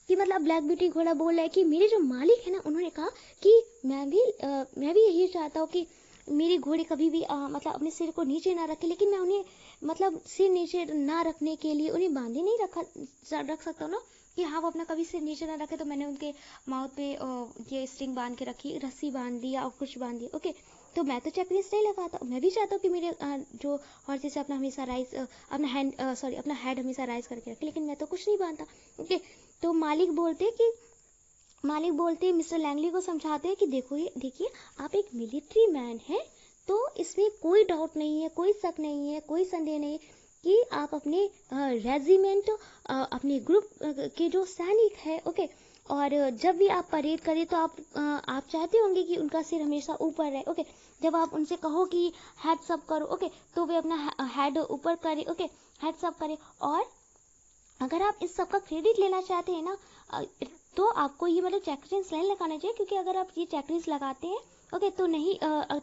कि मतलब ब्लैक ब्यूटी घोड़ा बोल रहा है कि मेरे जो मालिक है ना, उन्होंने कहा कि मैं भी यही चाहता हूँ कि मेरी घोड़ी कभी भी मतलब अपने सिर को नीचे ना रखे, लेकिन मैं उन्हें मतलब सिर नीचे ना रखने के लिए उन्हें बांधे नहीं रख सकता हूँ ना, कि हाँ वो अपना कभी सिर नीचे ना रखे, तो मैंने उनके माउथ पे ये स्ट्रिंग बांध के रखी, रस्सी बांध दी और कुछ बांध दिया. ओके, तो मैं तो चेकलिस्ट नहीं लगाता. मैं भी चाहता हूँ कि मेरे जो हॉर्सेस अपना हमेशा राइज अपना हेड हमेशा राइज करके रखे, लेकिन मैं तो कुछ नहीं बांधता. ओके, तो मालिक बोलते मिस्टर लैंगली को समझाते हैं कि देखिए आप एक मिलिट्री मैन हैं, तो इसमें कोई डाउट नहीं है, कोई शक नहीं है, कोई संदेह नहीं है कि आप अपने रेजिमेंट, अपने ग्रुप के जो सैनिक है. ओके, और जब भी आप परेड करें तो आप चाहते होंगे कि उनका सिर हमेशा ऊपर रहे. ओके, जब आप उनसे कहो कि हेड्स अप करो, ओके, तो वे अपना हेड ऊपर करें. ओके, हेड्स अप करें. और अगर आप इस सब का क्रेडिट लेना चाहते हैं ना, तो आपको ये मतलब चेकरिंग्स नहीं लगाना चाहिए, क्योंकि अगर आप ये चेकरिंग्स लगाते हैं, ओके, तो नहीं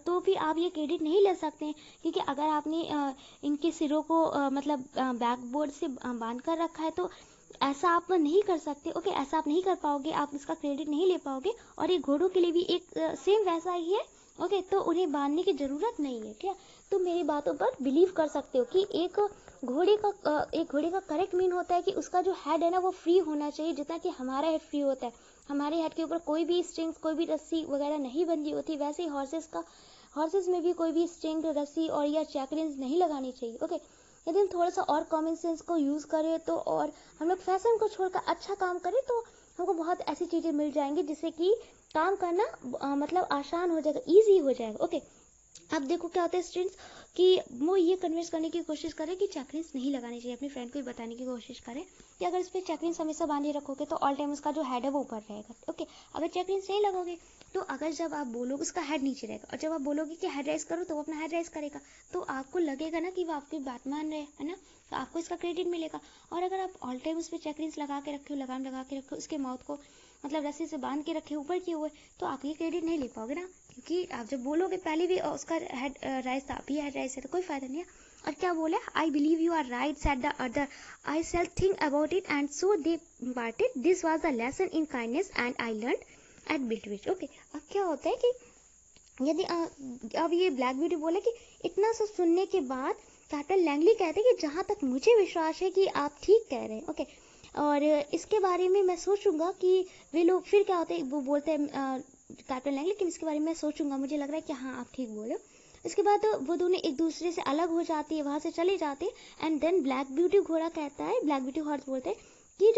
तो भी आप ये क्रेडिट नहीं ले सकते हैं, क्योंकि अगर आपने इनके सिरों को मतलब बैकबोर्ड से बांध कर रखा है, तो ऐसा आप नहीं कर सकते. ओके, ऐसा आप नहीं कर पाओगे, आप इसका क्रेडिट नहीं ले पाओगे. और ये घोड़ों के लिए भी एक सेम वैसा ही है. ओके, तो उन्हें बांधने की जरूरत नहीं है. क्या तुम मेरी बातों पर बिलीव कर सकते हो कि एक घोड़े का करेक्ट मीन होता है कि उसका जो हेड है ना, वो फ्री होना चाहिए, जितना कि हमारा हेड फ्री होता है. हमारे हेड के ऊपर कोई भी स्ट्रिंग्स, कोई भी रस्सी वगैरह नहीं बंधी होती. वैसे ही हॉर्सेस में भी कोई भी स्ट्रिंग, रस्सी और या चेकरिंग्स नहीं लगानी चाहिए. ओके, यदि हम थोड़ा सा और कॉमन सेंस को यूज करें तो, और हम लोग फैशन को छोड़कर अच्छा काम करें, तो हमको बहुत ऐसी चीजें मिल जाएंगी जिससे कि काम करना मतलब आसान हो जाएगा, ईजी हो जाएगा. ओके, अब देखो क्या होता है स्टूडेंट्स कि वो ये कन्विंस करने की कोशिश करें कि चेकरिंग्स नहीं लगानी चाहिए. अपने फ्रेंड को ही बताने की कोशिश करें कि अगर इस पर चेकरिंग्स हमेशा बांधे रखोगे तो ऑल टाइम उसका जो हेड है वो ऊपर रहेगा. ओके, अगर चेकरिंग्स नहीं लगोगे तो अगर जब आप बोलोगे उसका हेड नीचे रहेगा, और जब आप बोलोगे कि हेड राइज करो तो वो अपना हेड राइज करेगा, तो आपको लगेगा ना कि वो आपकी बात मान रहे है ना, तो आपको इसका क्रेडिट मिलेगा. और अगर आप ऑल टाइम उस पर चेकरिंग्स लगा के रखे हो, लगाम लगा के रखे हो, उसके माउथ को मतलब रस्सी से बांध के रखे ऊपर किए हुए, तो आप ये क्रेडिट नहीं ले पाओगे ना, क्योंकि आप जब बोलोगे पहले भी उसका हेड राइज था, अभी हेड राइज है, तो कोई फायदा नहीं है. और क्या बोले, I believe you are right said the other, I sell think about it and so they parted. This was the lesson in kindness and I learn at बिल्टविच. Okay, अब क्या होता है कि यदि अब ये ब्लैक ब्यूटी बोले कि इतना सब सुनने के बाद कैप्टन लैंगली कहते हैं कि जहां तक मुझे विश्वास है कि आप ठीक कह रहे हैं. ओके, और इसके बारे में मैं सोचूंगा कि वे लोग फिर क्या होते हैं, वो बोलते हैं कैप्टन लैंगली, लेकिन इसके बारे में मैं सोचूंगा, मुझे लग रहा है कि हाँ आप ठीक बोले. इसके बाद वो दोनों एक दूसरे से अलग हो जाती है, वहां से चले जाते. एंड देन ब्लैक ब्यूटी घोड़ा कहता है, ब्लैक ब्यूटी हॉर्स बोलते हैं कि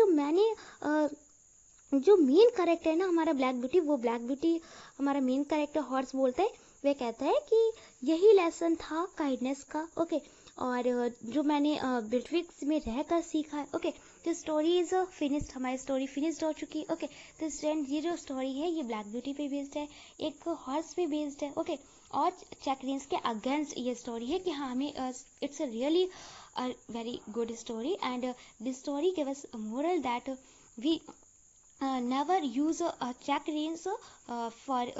जो मेन कैरेक्टर है ना हमारा ब्लैक ब्यूटी, वो ब्लैक ब्यूटी हमारा मेन कैरेक्टर हॉर्स बोलता है, वे कहता है कि यही लेसन था काइंडनेस का. ओके, और जो मैंने बिल्टविक्स में रहकर सीखा है. ओके, तो स्टोरी इज फिनिश्ड, हमारी स्टोरी फिनिश्ड हो चुकी है. ओके, तो स्टूडेंट ये जो स्टोरी है ये ब्लैक ब्यूटी पे बेस्ड है, एक हॉर्स पे बेस्ड है. ओके, और चेकरिंग्स के अगेंस्ट ये स्टोरी है कि हाँ हमें it's a really very good story, and this story give us moral that we never use check reins for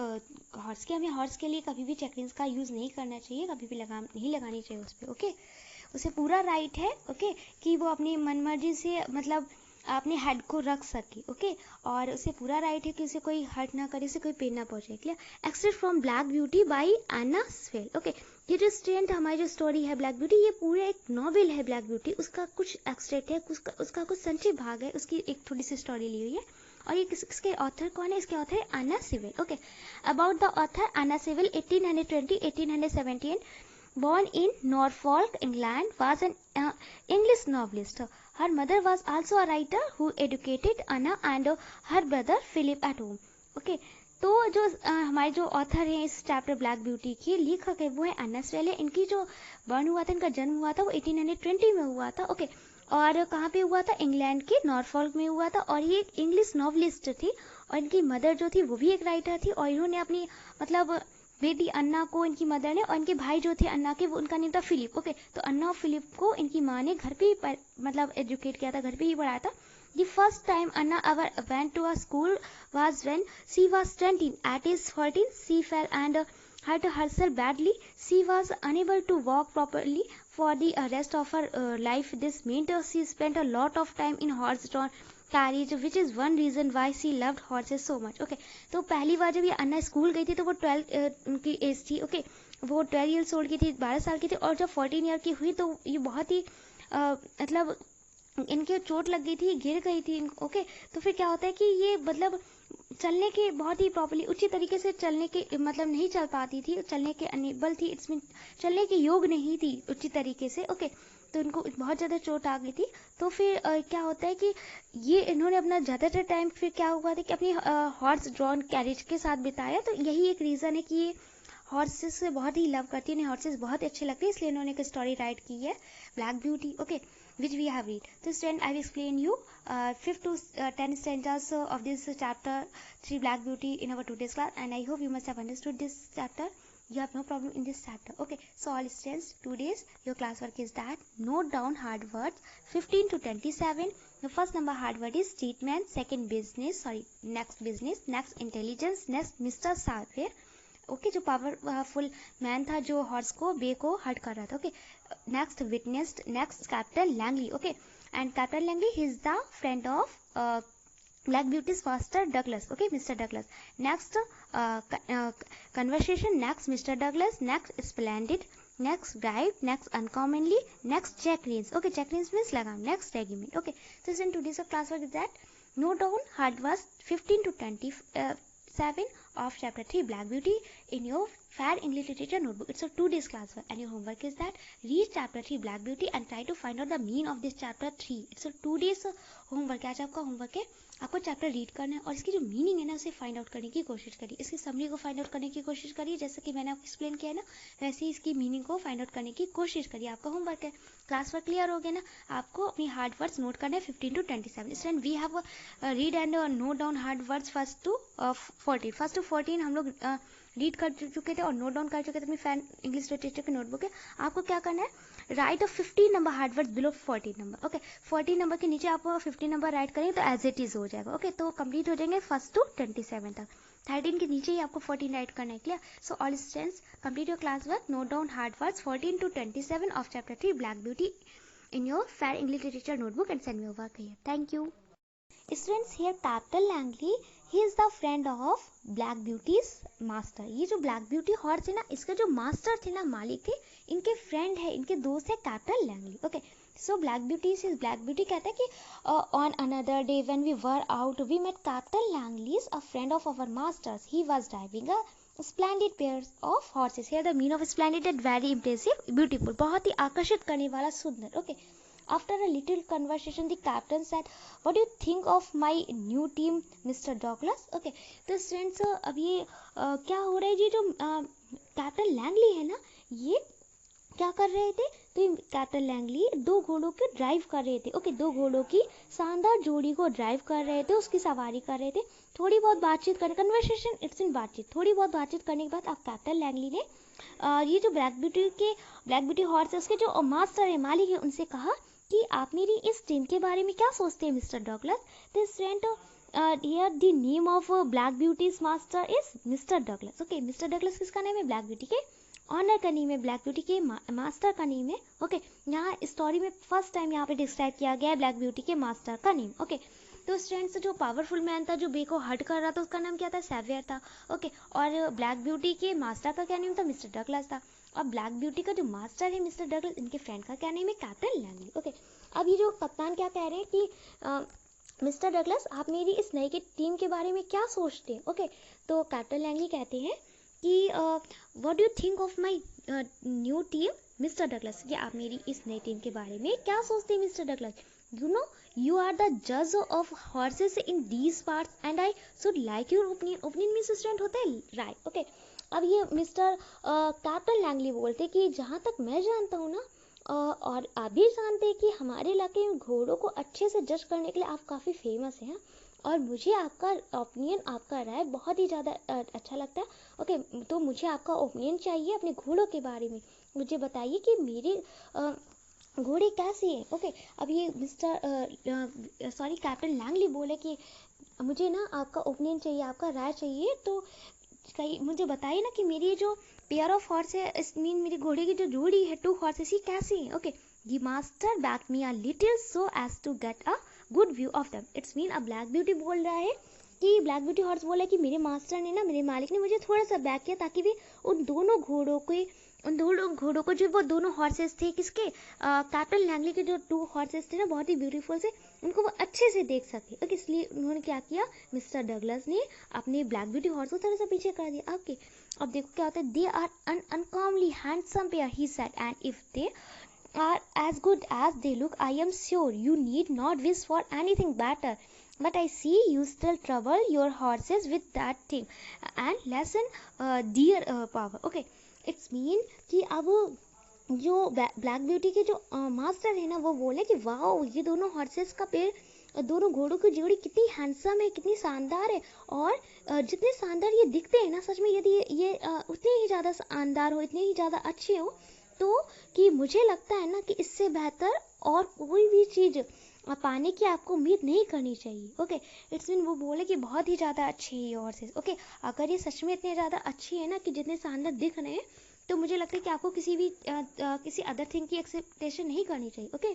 horse के, हमें हॉर्स के लिए कभी भी चेक रेंस का यूज़ नहीं करना चाहिए, कभी भी नहीं लगानी चाहिए उस पर। ओके, उसे पूरा राइट है ओके कि वो अपनी मनमर्जी से मतलब अपने हेड को रख सके। ओके, और उसे पूरा राइट है कि उसे कोई हर्ट ना करे, उसे कोई पेन ना पहुंचे। Clear. Extract from Black Beauty by Anna Sewell. Okay, ये जो स्टूडेंट हमारी जो स्टोरी है ब्लैक ब्यूटी, ये पूरे एक नॉवेल है ब्लैक ब्यूटी, उसका कुछ एक्सट्रैक्ट है, उसका कुछ संक्षिप्त भाग है, उसकी एक थोड़ी सी स्टोरी ली हुई है। और ये इसके ऑथर कौन है? इसके ऑथर है Anna Sewell. Okay, about the author Anna Sewell 1820-1878, born in Norfolk, England, was an English novelist. Her mother was also a writer who educated Anna and her brother Philip at home. Okay, तो जो हमारे जो author हैं इस chapter black beauty की, लेखक है वो है एना स्वेल। इनकी जो बर्न हुआ था, इनका जन्म हुआ था वो 1820 में हुआ था। ओके, और कहाँ पे हुआ था? इंग्लैंड के नॉर्फॉल्क में हुआ था। और ये एक इंग्लिश नॉवलिस्ट थी, और इनकी मदर जो थी वो भी एक राइटर थी। और इन्होंने अपनी मतलब बेटी अन्ना को इनकी मदर ने, और इनके भाई जो थे अन्ना के, वो उनका नेम था फिलिप। ओके, तो अन्ना और फिलिप को इनकी माँ ने घर पे ही मतलब एजुकेट किया था, घर पे ही पढ़ाया था। The first time Anna ever went to a school was when she was 20. At age 14, she fell and hurt herself badly. She was unable to walk properly for the rest of her life. This meant she spent a lot of time in horse-drawn carriage, which is one reason why she loved horses so much. Okay, तो पहली बार जब ये अन्ना school गई थी तो वो 12 उनकी as थी। ओके, वो 12 ईयर्स ओल्ड की थी, 12 साल की थी। और जब 14 ईयर की हुई तो ये बहुत ही मतलब इनके चोट लग गई थी, गिर गई थी। ओके, तो फिर क्या होता है कि ये मतलब चलने के बहुत ही प्रॉपर्ली उचित तरीके से चलने के मतलब नहीं चल पाती थी, चलने के अनेबल थी, इट्स मीन चलने के योग नहीं थी उचित तरीके से। ओके, तो इनको बहुत ज़्यादा चोट आ गई थी। तो फिर क्या होता है कि ये इन्होंने अपना ज़्यादातर टाइम फिर क्या हुआ था कि अपनी हॉर्स ड्रॉन कैरेज के साथ बिताया। तो यही एक रीज़न है कि ये हॉर्सेस से बहुत ही लव करती है, उन्हें हॉर्सेस बहुत अच्छे लगते हैं, इसलिए इन्होंने एक स्टोरी राइट की है black beauty. Okay, which we have read. So student, I will explain you 5 to 10 stanzas of this chapter 3 Black Beauty in our today's class, and I hope you must have understood this chapter. You have no problem in this chapter. Okay, so all students, today's your classwork is that note down hard words 15 to 27. The first number hard word is treatment, second business, next intelligence, next Mr. Sarfir. Okay, जो powerful man था जो horse को बे को hurt कर रहा था। Okay, next witness, next captain Langley. Okay, and captain Langley he is the friend of Black Beauty's master Douglas. Okay, mister Douglas. Next conversation, next mister Douglas, next splendid, next bright, next uncommonly, next checkreins. Okay, check range means लगाम, next regiment. Okay, so in today's class work is that note down hard words 15 to 27 of chapter 3 Black Beauty in your Fair English Literature notebook. It's a 2 days class work, and your homework is that read chapter 3 Black Beauty and try to find out the meaning of this chapter 3. It's a 2 days homework. आज आपका homework है, आपको chapter read करना है और इसकी जो meaning है ना उसे फाइंड आउट करने की कोशिश करिए, इसकी समरी को फाइंड आउट करने की कोशिश करिए। जैसे कि मैंने आपको एक्सप्लेन किया है ना, वैसे ही इसकी मीनिंग को फाइंड आउट करने की कोशिश करिए। आपका होमवर्क है, क्लास वर्क क्लियर हो गया ना। आपको अपनी हार्ड वर्ड्स नोट करना है 15 to 27. Student, we have read and note down hard words first to 14 हम लोग रीड कर चुके थे और नोट डाउन कर चुके थे अपनी फैन इंग्लिश लिटरेचर की नोटबुक है। आपको क्या करना है, right 15 number hard word below 14 number. Okay, 14 number के नीचे आप 15 नंबर राइट करेंगे तो एज इट इज हो जाएगा। ओके, तो कंप्लीट हो जाएंगे 1 to 27 तक। 13 के नीचे ही आपको 14 राइट करना है। Clear? So all students, complete your class work, note down hard words 14 to 27 of chapter 3 Black Beauty in your Fair English Literature notebook and send me your work here. Thank you. Students, here Captain Langley, he is the friend of Black Beauty's master. ये जो Black Beauty horse है ना, इसका जो master थे ना, मालिक थे, इनके फ्रेंड है, इनके दोस्त है Captain Langley. Okay, so Black Beauty कहता है कि on another day when we were out we met Captain Langley, a friend of our masters. He was driving a splendid pairs of horses. Here the meaning of splendid is very impressive, beautiful, बहुत ही आकर्षित करने वाला, सुंदर. Okay, After a little conversation, the captain said, "What do you think of my new team, Mr. Douglas?" Okay, तो students अब ये क्या हो रहा है, ये जो कैप्टन लैंगली है ना, ये क्या कर रहे थे, तो कैप्टन लैंगली 2 घोड़ों को ड्राइव कर रहे थे। ओके, 2 घोड़ों की शानदार जोड़ी को ड्राइव कर रहे थे, उसकी सवारी कर रहे थे। थोड़ी बहुत बातचीत करने, कन्वर्सेशन इट्स इन बातचीत, थोड़ी बहुत बातचीत करने के बाद अब कैप्टन लैंगली ने ये जो ब्लैक ब्यूटी हॉर्स है उसके जो मास्टर है, मालिक है, उनसे कहा कि आप मेरी इस टीम के बारे में क्या सोचते हैं मिस्टर डॉगलस। तो student here the name of Black Beauty's master is Mr. Douglas. Okay, Mr. Douglas किसका नेम है? ब्लैक ब्यूटी के ऑनर का नेम है, ब्लैक ब्यूटी के मास्टर का नेम है. ओके, यहाँ स्टोरी में फर्स्ट टाइम यहाँ पे डिस्क्राइब किया गया है ब्लैक ब्यूटी के मास्टर का नेम. ओके, तो स्टूडेंट्स जो पावरफुल मैन था जो बे को हर्ट कर रहा था उसका नाम क्या था? सेवियर था. ओके, और ब्लैक ब्यूटी के मास्टर का क्या नेम था? मिस्टर डगलस था. और ब्लैक ब्यूटी का जो मास्टर है मिस्टर डगलस, इनके फ्रेंड का क्या नेम है? Captain Langley. ओके, अब ये जो कप्तान क्या कह रहे हैं कि मिस्टर डगलस आप मेरी इस नई की टीम के बारे में क्या सोचते हैं? ओके, तो कैप्टन लैंगली कहते हैं कि what do you think of my new team mister Douglas, कि आप मेरी इस नई टीम के बारे में क्या सोचते हैं mister Douglas? You know, you are the judge of horses in these parts and I should like your opinion. Opinion means student होता है right. Okay, अब ये मिस्टर कैप्टन लैंगली बोलते कि जहाँ तक मैं जानता हूँ ना, और आप भी जानते हैं कि हमारे इलाके में घोड़ों को अच्छे से जज करने के लिए आप काफ़ी फेमस हैं, और मुझे आपका ओपिनियन, आपका राय बहुत ही ज़्यादा अच्छा लगता है. ओके, तो मुझे आपका ओपिनियन चाहिए अपने घोड़ों के बारे में. मुझे बताइए कि मेरे घोड़े कैसी है. ओके, अब ये कैप्टन लैंगली बोले कि मुझे ना आपका ओपिनियन चाहिए, आपका राय चाहिए, तो मुझे बताइए ना कि मेरी जो पेयर ऑफ हॉर्स है, इस मीन मेरी घोड़े की जो जोड़ी है, 2 हॉर्सेस, ही कैसी है. Okay, the master back me a little so as to get a good view of them. It's mean अब ब्लैक ब्यूटी बोल रहा है कि ब्लैक ब्यूटी हॉर्स बोला कि मेरे मास्टर ने ना, मेरे मालिक ने मुझे थोड़ा सा बैक किया ताकि भी उन दोनों घोड़ों को जो वो दोनों हॉर्सेस थे किसके, कैप्टन लैंगली के जो 2 हॉर्सेस थे ना, बहुत ही ब्यूटीफुल से, उनको वो अच्छे से देख सके. ओके, इसलिए उन्होंने क्या किया, मिस्टर डगलस ने अपने ब्लैक ब्यूटी हॉर्स को थोड़ा सा पीछे कर दिया. ओके, अब देखो क्या होता है. They are an uncommonly handsome pair, he said, and if they are as good as they look, I am sure you need not wish for anything better. But I see you still trouble your horses with that thing and lessen their power. Okay, it's mean कि अब जो black beauty के जो master है ना, वो बोले कि वाओ, ये दोनों हॉर्सेस का पेड़, दोनों घोड़ों की जोड़ी कितनी हैंडसम है, कितनी शानदार है, और जितने शानदार ये दिखते हैं ना, सच में यदि ये उतने ही ज़्यादा शानदार हो, इतने ही ज़्यादा अच्छे हो, तो कि मुझे लगता है ना कि इससे बेहतर और कोई भी चीज़ पाने की आपको उम्मीद नहीं करनी चाहिए. ओके, इट्स मीन वो बोले कि बहुत ही ज़्यादा अच्छी है ये हॉर्सेस. ओके, अगर ये सच में इतने ज़्यादा अच्छी है ना कि जितने शानदार दिख रहे हैं, तो मुझे लगता है कि आपको किसी अदर थिंग की एक्सेप्टेशन नहीं करनी चाहिए. ओके,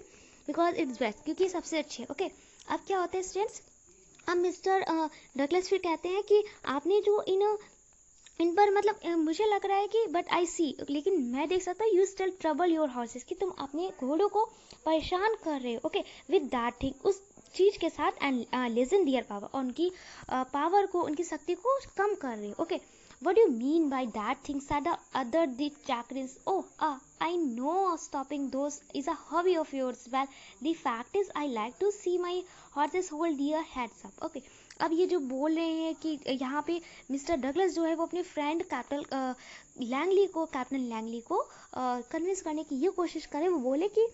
बिकॉज इट्स बेस्ट, क्योंकि सबसे अच्छे. ओके, अब क्या होता है स्टूडेंट्स, अब मिस्टर डगलस फिर कहते हैं कि आपने जो इन पर मतलब मुझे लग रहा है कि बट आई सी, लेकिन मैं देख सकता हूँ, you still trouble your horses, कि तुम अपने घोड़ों को परेशान कर रहे हो. ओके, विद दैट थिंग, उस चीज़ के साथ, एंड लेसन दियर पावर, और उनकी पावर को, उनकी शक्ति को कम कर रहे हो. Okay, what do you mean by that thing, said the other, the chakrins. Oh, I know stopping those is a hobby of yours. Well, the fact is I like to see my horses hold their heads up. Okay, अब ये जो बोल रहे हैं कि यहाँ पे mister Douglas जो है वो अपने फ्रेंड कैप्टन लैंगली को कन्विंस करने की ये कोशिश करें. वो बोले कि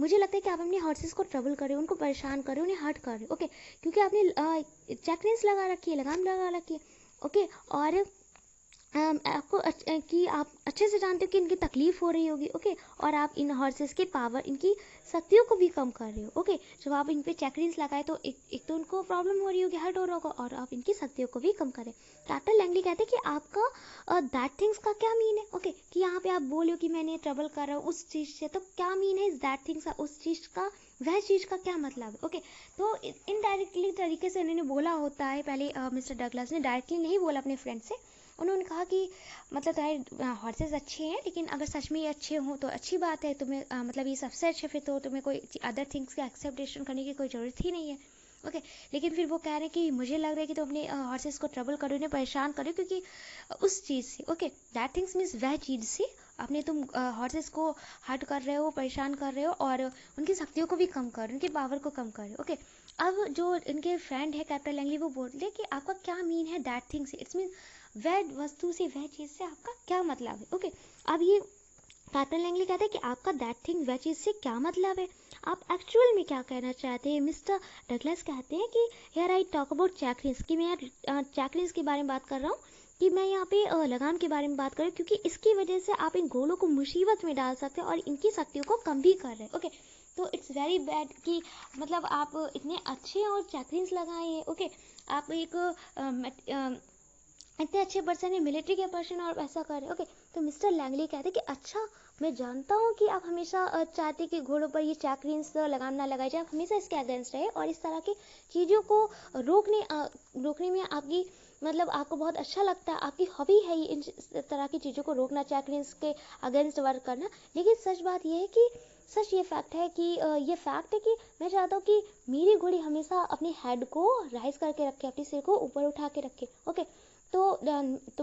मुझे लगता है कि आप अपने हॉर्सेस को ट्रबल कर रहे हो, उनको परेशान कर रहे हो, उन्हें हर्ट कर रहे हो. ओके, क्योंकि आपने चैक्रिन्स लगा रखी है, लगाम लगा रखी है. ओके, और आपको कि आप अच्छे से जानते हो कि इनकी तकलीफ हो रही होगी. ओके, और आप इन हॉर्सेस के पावर, इनकी शक्तियों को भी कम कर रहे हो. ओके, जब आप इन पे चैक्रिन्स लगाए तो एक तो उनको प्रॉब्लम हो रही होगी, हर्ट हो रहा होगा, और आप इनकी शक्तियों को भी कम करें. कैप्टन लैंगली कहते हैं कि आपका दैट थिंग्स का क्या मीन है. ओके, कि यहाँ पे आप बोलो कि मैंने ट्रबल कर रहा हूँ उस चीज़ से, तो क्या मीन है इस दैट थिंग्स का, उस चीज़ का, वह चीज़ का क्या मतलब है. ओके, तो इनडायरेक्टली तरीके से उन्होंने बोला होता है. पहले मिस्टर डगलस ने डायरेक्टली नहीं बोला अपने फ्रेंड से. उन्होंने कहा कि मतलब तुम्हारे हॉर्सेस अच्छे हैं, लेकिन अगर सच में ये अच्छे हों तो अच्छी बात है, तुम्हें मतलब ये सबसे अच्छे, फिर तो तुम्हें कोई अदर थिंग्स का एक्सेप्टेशन करने की कोई ज़रूरत ही नहीं है. ओके, लेकिन फिर वो कह रहे हैं कि मुझे लग रहा है कि तुम अपने हॉर्सेस को ट्रबल करो, उन्हें परेशान करो, क्योंकि उस चीज़ से, ओके, दैट थिंग्स मीन्स वह चीज़ से अपने तुम हॉर्सेस को हर्ट कर रहे हो, परेशान कर रहे हो, और उनकी शक्तियों को भी कम कर रहे हो, उनकी पावर को कम कर रहे हो. ओके, अब जो इनके फ्रेंड है कैप्टन लैंगली, वो बोल रहे कि आपका क्या मीन है दैट थिंग से. इट्स मीन वह वस्तु से, वह चीज़ से आपका क्या मतलब है. ओके, अब ये कैप्टन लैंगली कहते हैं कि आपका दैट थिंग, वह चीज़ से क्या मतलब है, आप एक्चुअल में क्या कहना चाहते हैं. मिस्टर डगलस कहते हैं कि हियर आई टॉक अबाउट चैक्रिन्स, कि मैं चैक्रिन्स के बारे में बात कर रहा हूँ, कि मैं यहाँ पे लगाम के बारे में बात कर रही हूँ, क्योंकि इसकी वजह से आप इन घोड़ों को मुसीबत में डाल सकते हैं और इनकी शक्तियों को कम भी कर रहे हैं. ओके, तो इट्स वेरी बैड कि मतलब आप इतने अच्छे और चैक्रिन्स लगाए हैं. ओके, आप एक इतने अच्छे पर्सन है, मिलिट्री के पर्सन, और ऐसा कर रहे। ओके, तो मिस्टर लैंगली कहते कि अच्छा, मैं जानता हूँ कि आप हमेशा चाहते कि घोड़ों पर ये चैकरिन्स लगाम ना लगाई जाए, आप हमेशा इसके अगेंस्ट रहे और इस तरह की चीज़ों को रोकने में आपकी मतलब आपको बहुत अच्छा लगता है, आपकी हॉबी है ये इन तरह की चीज़ों को रोकना, चैकरिन्स के अगेंस्ट वर्क करना। लेकिन सच बात यह है कि सच ये फैक्ट है कि मैं चाहता हूँ कि मेरी घोड़ी हमेशा अपने हेड को राइज करके रखे, अपने सिर को ऊपर उठा के रखे। ओके, तो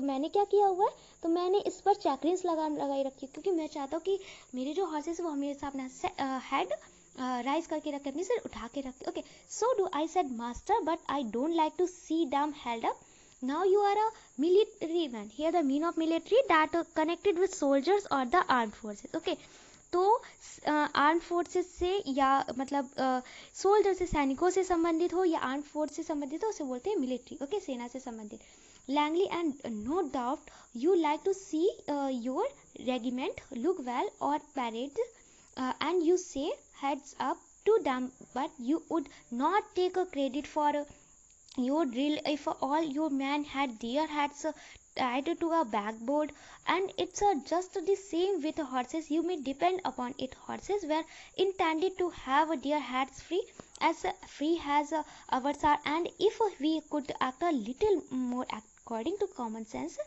मैंने क्या किया हुआ है, तो मैंने इस पर चैकरिन्स लगाई रखी, क्योंकि मैं चाहता हूँ कि मेरे जो हॉर्सेस वो हमेशा अपना हेड राइज करके रखे, अपने सिर उठा के रखे। Okay, so do I said master, but I don't like to see them held up. Now you are a military man. Here the meaning of military that connected with soldiers or the armed forces. Okay, तो arm forces से या मतलब soldier से, सैनिकों से संबंधित हो या आर्म फोर्स से संबंधित हो, उसे बोलते हैं मिलिट्री। ओके, सेना से संबंधित। Langley, and no doubt you like to see your regiment look well और parade and you say heads up to them, but you would not take a credit for your drill if all your men had their heads tied to a backboard. And it's just the same with horses. You may depend upon it. Horses were intended to have their heads free as ours are, and if we could act a little more according to common sense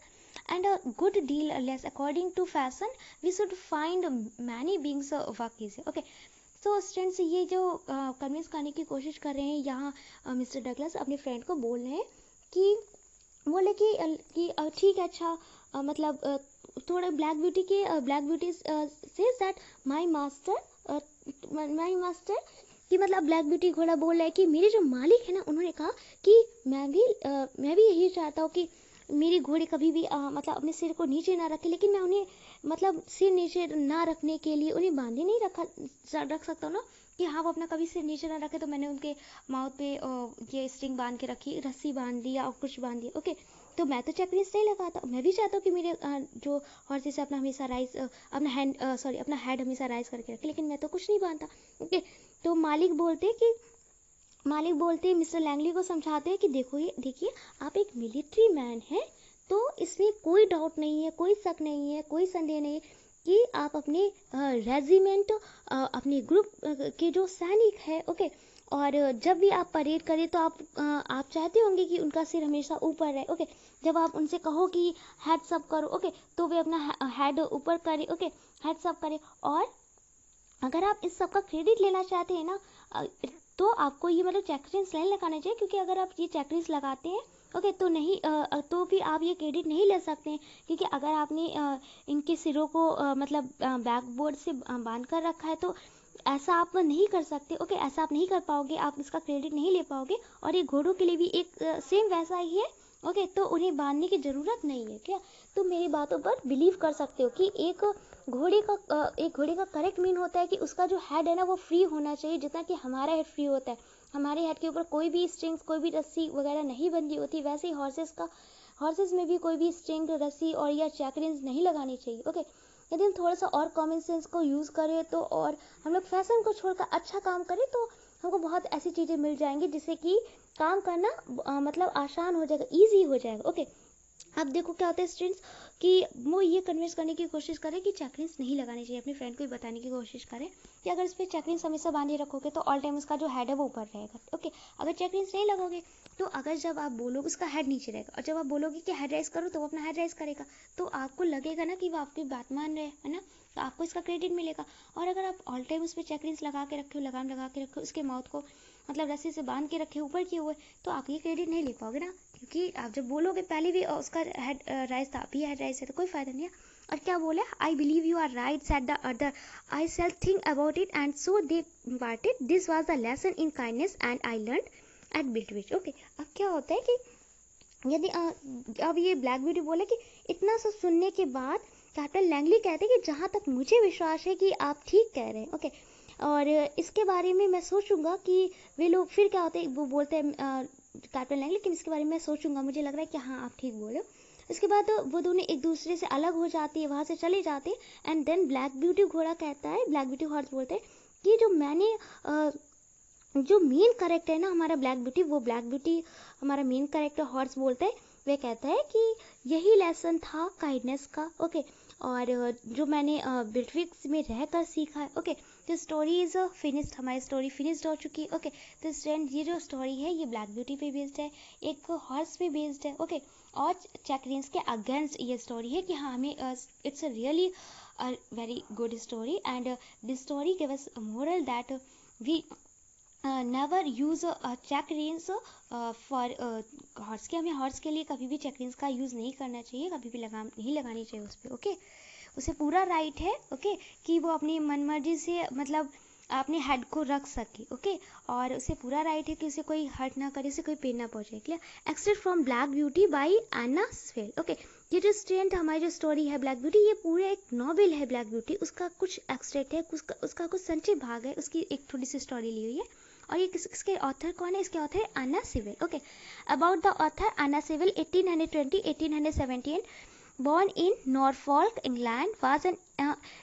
and a good deal less according to fashion, we should find many beings work easy. Okay, तो students ये जो convince करने की कोशिश कर रहे हैं यहाँ मिस्टर डगलस अपने फ्रेंड को बोल रहे हैं कि बोले कि ठीक है, अच्छा मतलब थोड़ा black beauty says that my master कि मतलब ब्लैक ब्यूटी घोड़ा बोल रहा है कि मेरे जो मालिक है ना, उन्होंने कहा कि मैं भी यही चाहता हूँ कि मेरी घोड़ी कभी भी मतलब अपने सिर को नीचे ना रखे, लेकिन मैं उन्हें मतलब सिर नीचे ना रखने के लिए उन्हें बांधे नहीं रख सकता हूँ ना, कि हाँ वो अपना कभी सिर नीचे ना रखे, तो मैंने उनके माउथ पे ये स्ट्रिंग बांध के रखी, रस्सी बांध दी या कुछ बांध दिया। ओके, तो मैं तो चेकरिन्स नहीं लगाता, मैं भी चाहता हूँ कि मेरे जो हॉर्सेस अपना हमेशा राइज अपना हेड हमेशा राइज करके रखे, लेकिन मैं तो कुछ नहीं बांधता। ओके, तो मालिक बोलते मिस्टर लैंगली को समझाते हैं कि देखिए आप एक मिलिट्री मैन हैं, तो इसमें कोई डाउट नहीं है, कोई शक नहीं है, कोई संदेह नहीं है कि आप अपने रेजिमेंट अपने ग्रुप के जो सैनिक है। ओके, और जब भी आप परेड करें तो आप चाहते होंगे कि उनका सिर हमेशा ऊपर रहे। ओके, जब आप उनसे कहो कि हेड्स अप करो, ओके, तो वे अपना हेड ऊपर करें। ओके, हेड्स अप करें। और अगर आप इस सब का क्रेडिट लेना चाहते हैं ना, तो आपको ये मतलब चेकरिन्स नहीं लगाना चाहिए, क्योंकि अगर आप ये चेकरिन्स लगाते हैं ओके तो नहीं तो फिर आप ये क्रेडिट नहीं ले सकते हैं, क्योंकि अगर आपने इनके सिरों को मतलब बैकबोर्ड से बांध कर रखा है, तो ऐसा आप नहीं कर सकते। ओके, ऐसा आप नहीं कर पाओगे, आप इसका क्रेडिट नहीं ले पाओगे। और ये घोड़ों के लिए भी एक सेम वैसा ही है। ओके, तो उन्हें बांधने की ज़रूरत नहीं है क्या? तो मेरी बातों पर बिलीव कर सकते हो कि एक घोड़े का करेक्ट मीन होता है कि उसका जो हेड है ना वो फ्री होना चाहिए, जितना कि हमारा हेड फ्री होता है। हमारे हेड के ऊपर कोई भी स्ट्रिंग्स, कोई भी रस्सी वगैरह नहीं बंधी होती, वैसे ही हॉर्सेस में भी कोई भी स्ट्रिंग, रस्सी और या चैकरिन्स नहीं लगानी चाहिए। ओके, यदि हम थोड़ा सा और कॉमन सेंस को यूज़ करें तो, और हम लोग फैशन को छोड़कर अच्छा काम करें, तो हमको बहुत ऐसी चीज़ें मिल जाएंगी जिससे कि काम करना मतलब आसान हो जाएगा, ईजी हो जाएगा। ओके, अब देखो क्या होता है स्टूडेंट्स कि वो ये कन्विंस करने की कोशिश करें कि चेकरिन्स नहीं लगानी चाहिए, अपने फ्रेंड को ही बताने की कोशिश करें कि अगर इस पर चेकरिन्स हमेशा बांधे रखोगे तो ऑल टाइम उसका जो हेड है वो ऊपर रहेगा। ओके, अगर चेकरिन्स नहीं लगोगे तो अगर जब आप बोलोगे उसका हेड नीचे रहेगा, और जब आप बोलोगे कि हेड राइज करो तो वो अपना हेड राइज करेगा, तो आपको लगेगा ना कि वो आपकी बात मान रहे है ना, तो आपको इसका क्रेडिट मिलेगा। और अगर आप ऑल टाइम उस पर चेकरिन्स लगा के रखे हो, लगाम लगा के रखे हो, उसके माउथ को मतलब रस्सी से बांध के रखे ऊपर किए हुए, तो आप ये क्रेडिट नहीं ले पाओगे ना, क्योंकि आप जब बोलोगे पहले भी उसका हेड राइज था, अभी हेड राइज है, तो कोई फायदा नहीं है। और क्या बोले, I believe you are right said the other, I shall think about it and so they parted, this was the lesson in kindness and I learn at बिल्टविच। Okay, अब क्या होता है कि यदि अब ये ब्लैक ब्यूटी बोले कि इतना सब सुनने के बाद कैप्टन लैंगली कहते हैं कि जहाँ तक मुझे विश्वास है कि आप ठीक कह रहे हैं। ओके, और इसके बारे में मैं सोचूंगा कि वे लोग फिर क्या होते हैं, वो बोलते हैं कैप्टन लैंगली, लेकिन इसके बारे में मैं सोचूंगा, मुझे लग रहा है कि हाँ आप ठीक बोले। इसके बाद वो दोनों एक दूसरे से अलग हो जाती है, वहाँ से चले जाते हैं। एंड देन ब्लैक ब्यूटी घोड़ा कहता है, ब्लैक ब्यूटी हॉर्स बोलते हैं कि जो मैंने जो मेन कैरेक्टर है ना हमारा ब्लैक ब्यूटी, वो ब्लैक ब्यूटी हमारा मेन कैरेक्टर हॉर्स बोलता है, वे कहता है कि यही लेसन था काइंडनेस का। ओके, और जो मैंने बिल्ट्रिक्स में रहकर सीखा है। ओके, तो स्टोरी इज फिनिश्ड, हमारी स्टोरी फिनिश्ड हो चुकी है। ओके, तो स्टूडेंट ये जो स्टोरी है ये ब्लैक ब्यूटी पे बेस्ड है, एक हॉर्स पे बेस्ड है। ओके, और चैकरीन्स के अगेंस्ट ये स्टोरी है कि हाँ हमें it's a really very good story, and this story give us moral that we never use checkreins for horse के, हमें हॉर्स के लिए कभी भी चैकरीन्स का यूज़ नहीं करना चाहिए, कभी भी नहीं लगानी चाहिए उस पर। ओके, उसे पूरा राइट है ओके कि वो अपनी मनमर्जी से मतलब अपने हेड को रख सके। ओके, और उसे पूरा राइट है कि उसे कोई हर्ट ना करे, उसे कोई पेन ना पहुंचे। Clear. Extract from Black Beauty by Anna Sewell. Okay, ये जो स्टूडेंट हमारी जो स्टोरी है ब्लैक ब्यूटी, ये पूरे एक नॉवेल है ब्लैक ब्यूटी, उसका कुछ एक्सट्रैक्ट है, उसका कुछ संक्षिप्त भाग है, उसकी एक थोड़ी सी स्टोरी ली हुई है। और ये इसके ऑथर कौन है? इसके ऑथर है Anna Sewell. Okay, about the author Anna Sewell 1820-1817, born in Norfolk, England, was an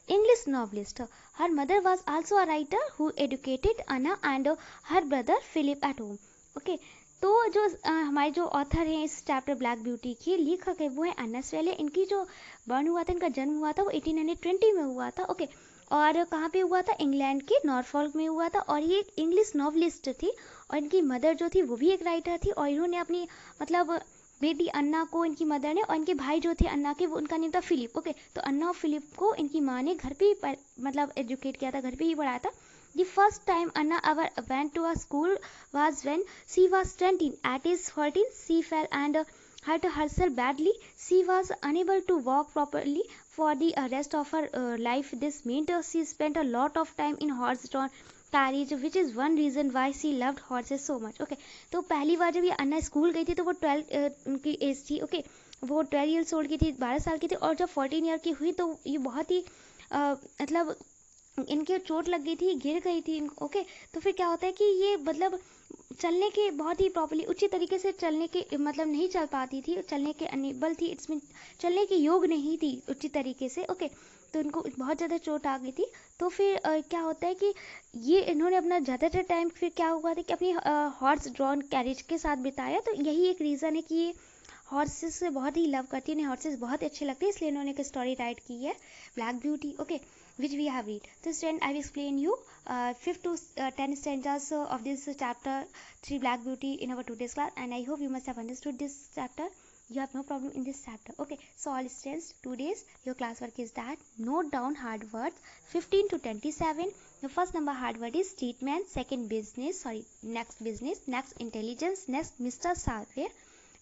English novelist. Her mother was also a writer who educated Anna and her brother Philip at home. Okay, तो जो हमारे जो author हैं इस chapter black beauty की, लेखक है वो है एना स्वेल। इनकी जो बर्न हुआ था, इनका जन्म हुआ था वो 1820 में हुआ था। ओके, और कहाँ पे हुआ था? इंग्लैंड के नॉर्फॉल्क में हुआ था। और ये एक इंग्लिश नॉवलिस्ट थी, और इनकी मदर जो थी वो भी एक राइटर थी। और इन्होंने अपनी मतलब बेटी अन्ना को, इनकी मदर ने, और इनके भाई जो थे अन्ना के, वो उनका नेम था फिलिप। ओके, तो अन्ना और फिलिप को इनकी माँ ने घर पे ही मतलब एजुकेट किया था, घर पे ही पढ़ाया था। The first time Anna ever went to a school was when she was 20. At age 14, she fell and hurt herself badly. She was unable to walk properly for the rest of her life. This meant she spent a lot of time in horse-drawn carriage, which is one reason why she loved horses so much. Okay, तो पहली बार जब ये अन्ना school गई थी तो वो 12 उनकी as थी। ओके, वो 12 ईयर्स ओल्ड की थी, 12 साल की थी। और जब 14 ईयर की हुई तो ये बहुत ही मतलब इनके चोट लग गई थी, गिर गई थी। ओके, तो फिर क्या होता है कि ये मतलब चलने के बहुत ही प्रॉपर्ली उचित तरीके से चलने के मतलब नहीं चल पाती थी, चलने के अनेबल थी, इसमें चलने के योग नहीं थी उचित तरीके से। ओके, तो इनको बहुत ज़्यादा चोट आ गई थी। तो फिर क्या होता है कि ये इन्होंने अपना ज़्यादातर टाइम फिर क्या हुआ था कि अपनी हॉर्स ड्रॉन कैरेज के साथ बिताया। तो यही एक रीज़न है कि ये हॉर्सेस से बहुत ही लव करती है, उन्हें हॉर्सेस बहुत अच्छे लगते हैं, इसलिए इन्होंने एक स्टोरी राइट की है black beauty. Okay, which we have read. So student, I will explain you 5 to 10 stanzas of this chapter 3 Black Beauty in our today's class, and I hope you must have understood this chapter. You have no problem in this chapter. Okay, so all students, today's your classwork is that note down hard words 15 to 27. The first number hard word is treatment, second business, next business, next intelligence, next Mr. Sarve.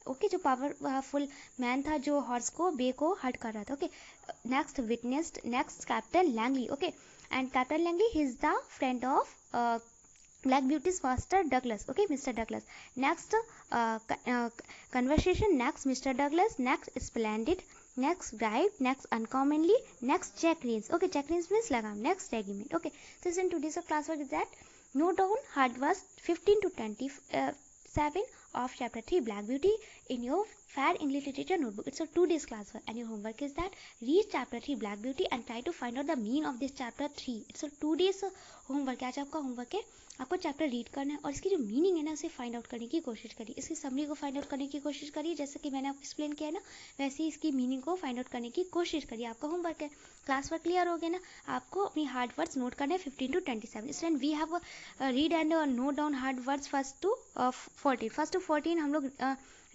Okay, जो powerful man था जो horse को बे को hurt कर रहा था। Okay, next witnessed, next captain Langley. Okay, and captain Langley he is the friend of Black Beauty's master Douglas. Okay, mister Douglas. Next conversation, next mister Douglas, next splendid, next bright, next uncommonly, next checkreins. Okay, checkreins means लगाम, next regiment. Okay, so in today's class work is that note down hard words 15 to 27 of chapter 3 Black Beauty in your Fair English Literature notebook. It's a 2 days class work, and your homework is that read chapter 3 Black Beauty and try to find out the meaning of this chapter 3. It's a 2 days homework. आज आपका homework है, आपको chapter read करना है और इसकी जो meaning है ना उसे फाइंड आउट करने की कोशिश करिए, इसकी समरी को फाइंड आउट करने की कोशिश करिए। जैसे कि मैंने आपको एक्सप्लेन किया है ना, वैसे ही इसकी मीनिंग को फाइंड आउट करने की कोशिश करिए। आपका होमवर्क है, क्लास वर्क क्लियर हो गया ना। आपको अपनी हार्ड वर्ड्स नोट करना है 15 to 27. Student, we have read and note down hard words first to 14 हम लोग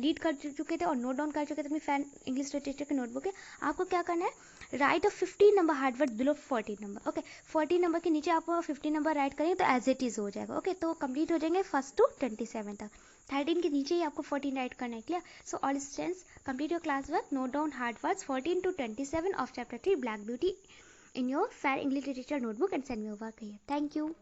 रीड कर चुके थे और नोट डाउन कर चुके थे अपनी फैन इंग्लिश लिटरेचर की नोटबुक है। आपको क्या करना है, right 15 number hard word below 14 number. Okay, 14 number के नीचे आप 15 नंबर राइट करेंगे तो एज इट इज हो जाएगा। ओके, तो कंप्लीट हो जाएंगे 1 to 27 तक। 13 के नीचे ही आपको 14 राइट करना है। Clear? So all students, complete your class work, note down hard words 14 to 27 of chapter 3 Black Beauty in your Fair English Literature notebook and send me over here. Thank you.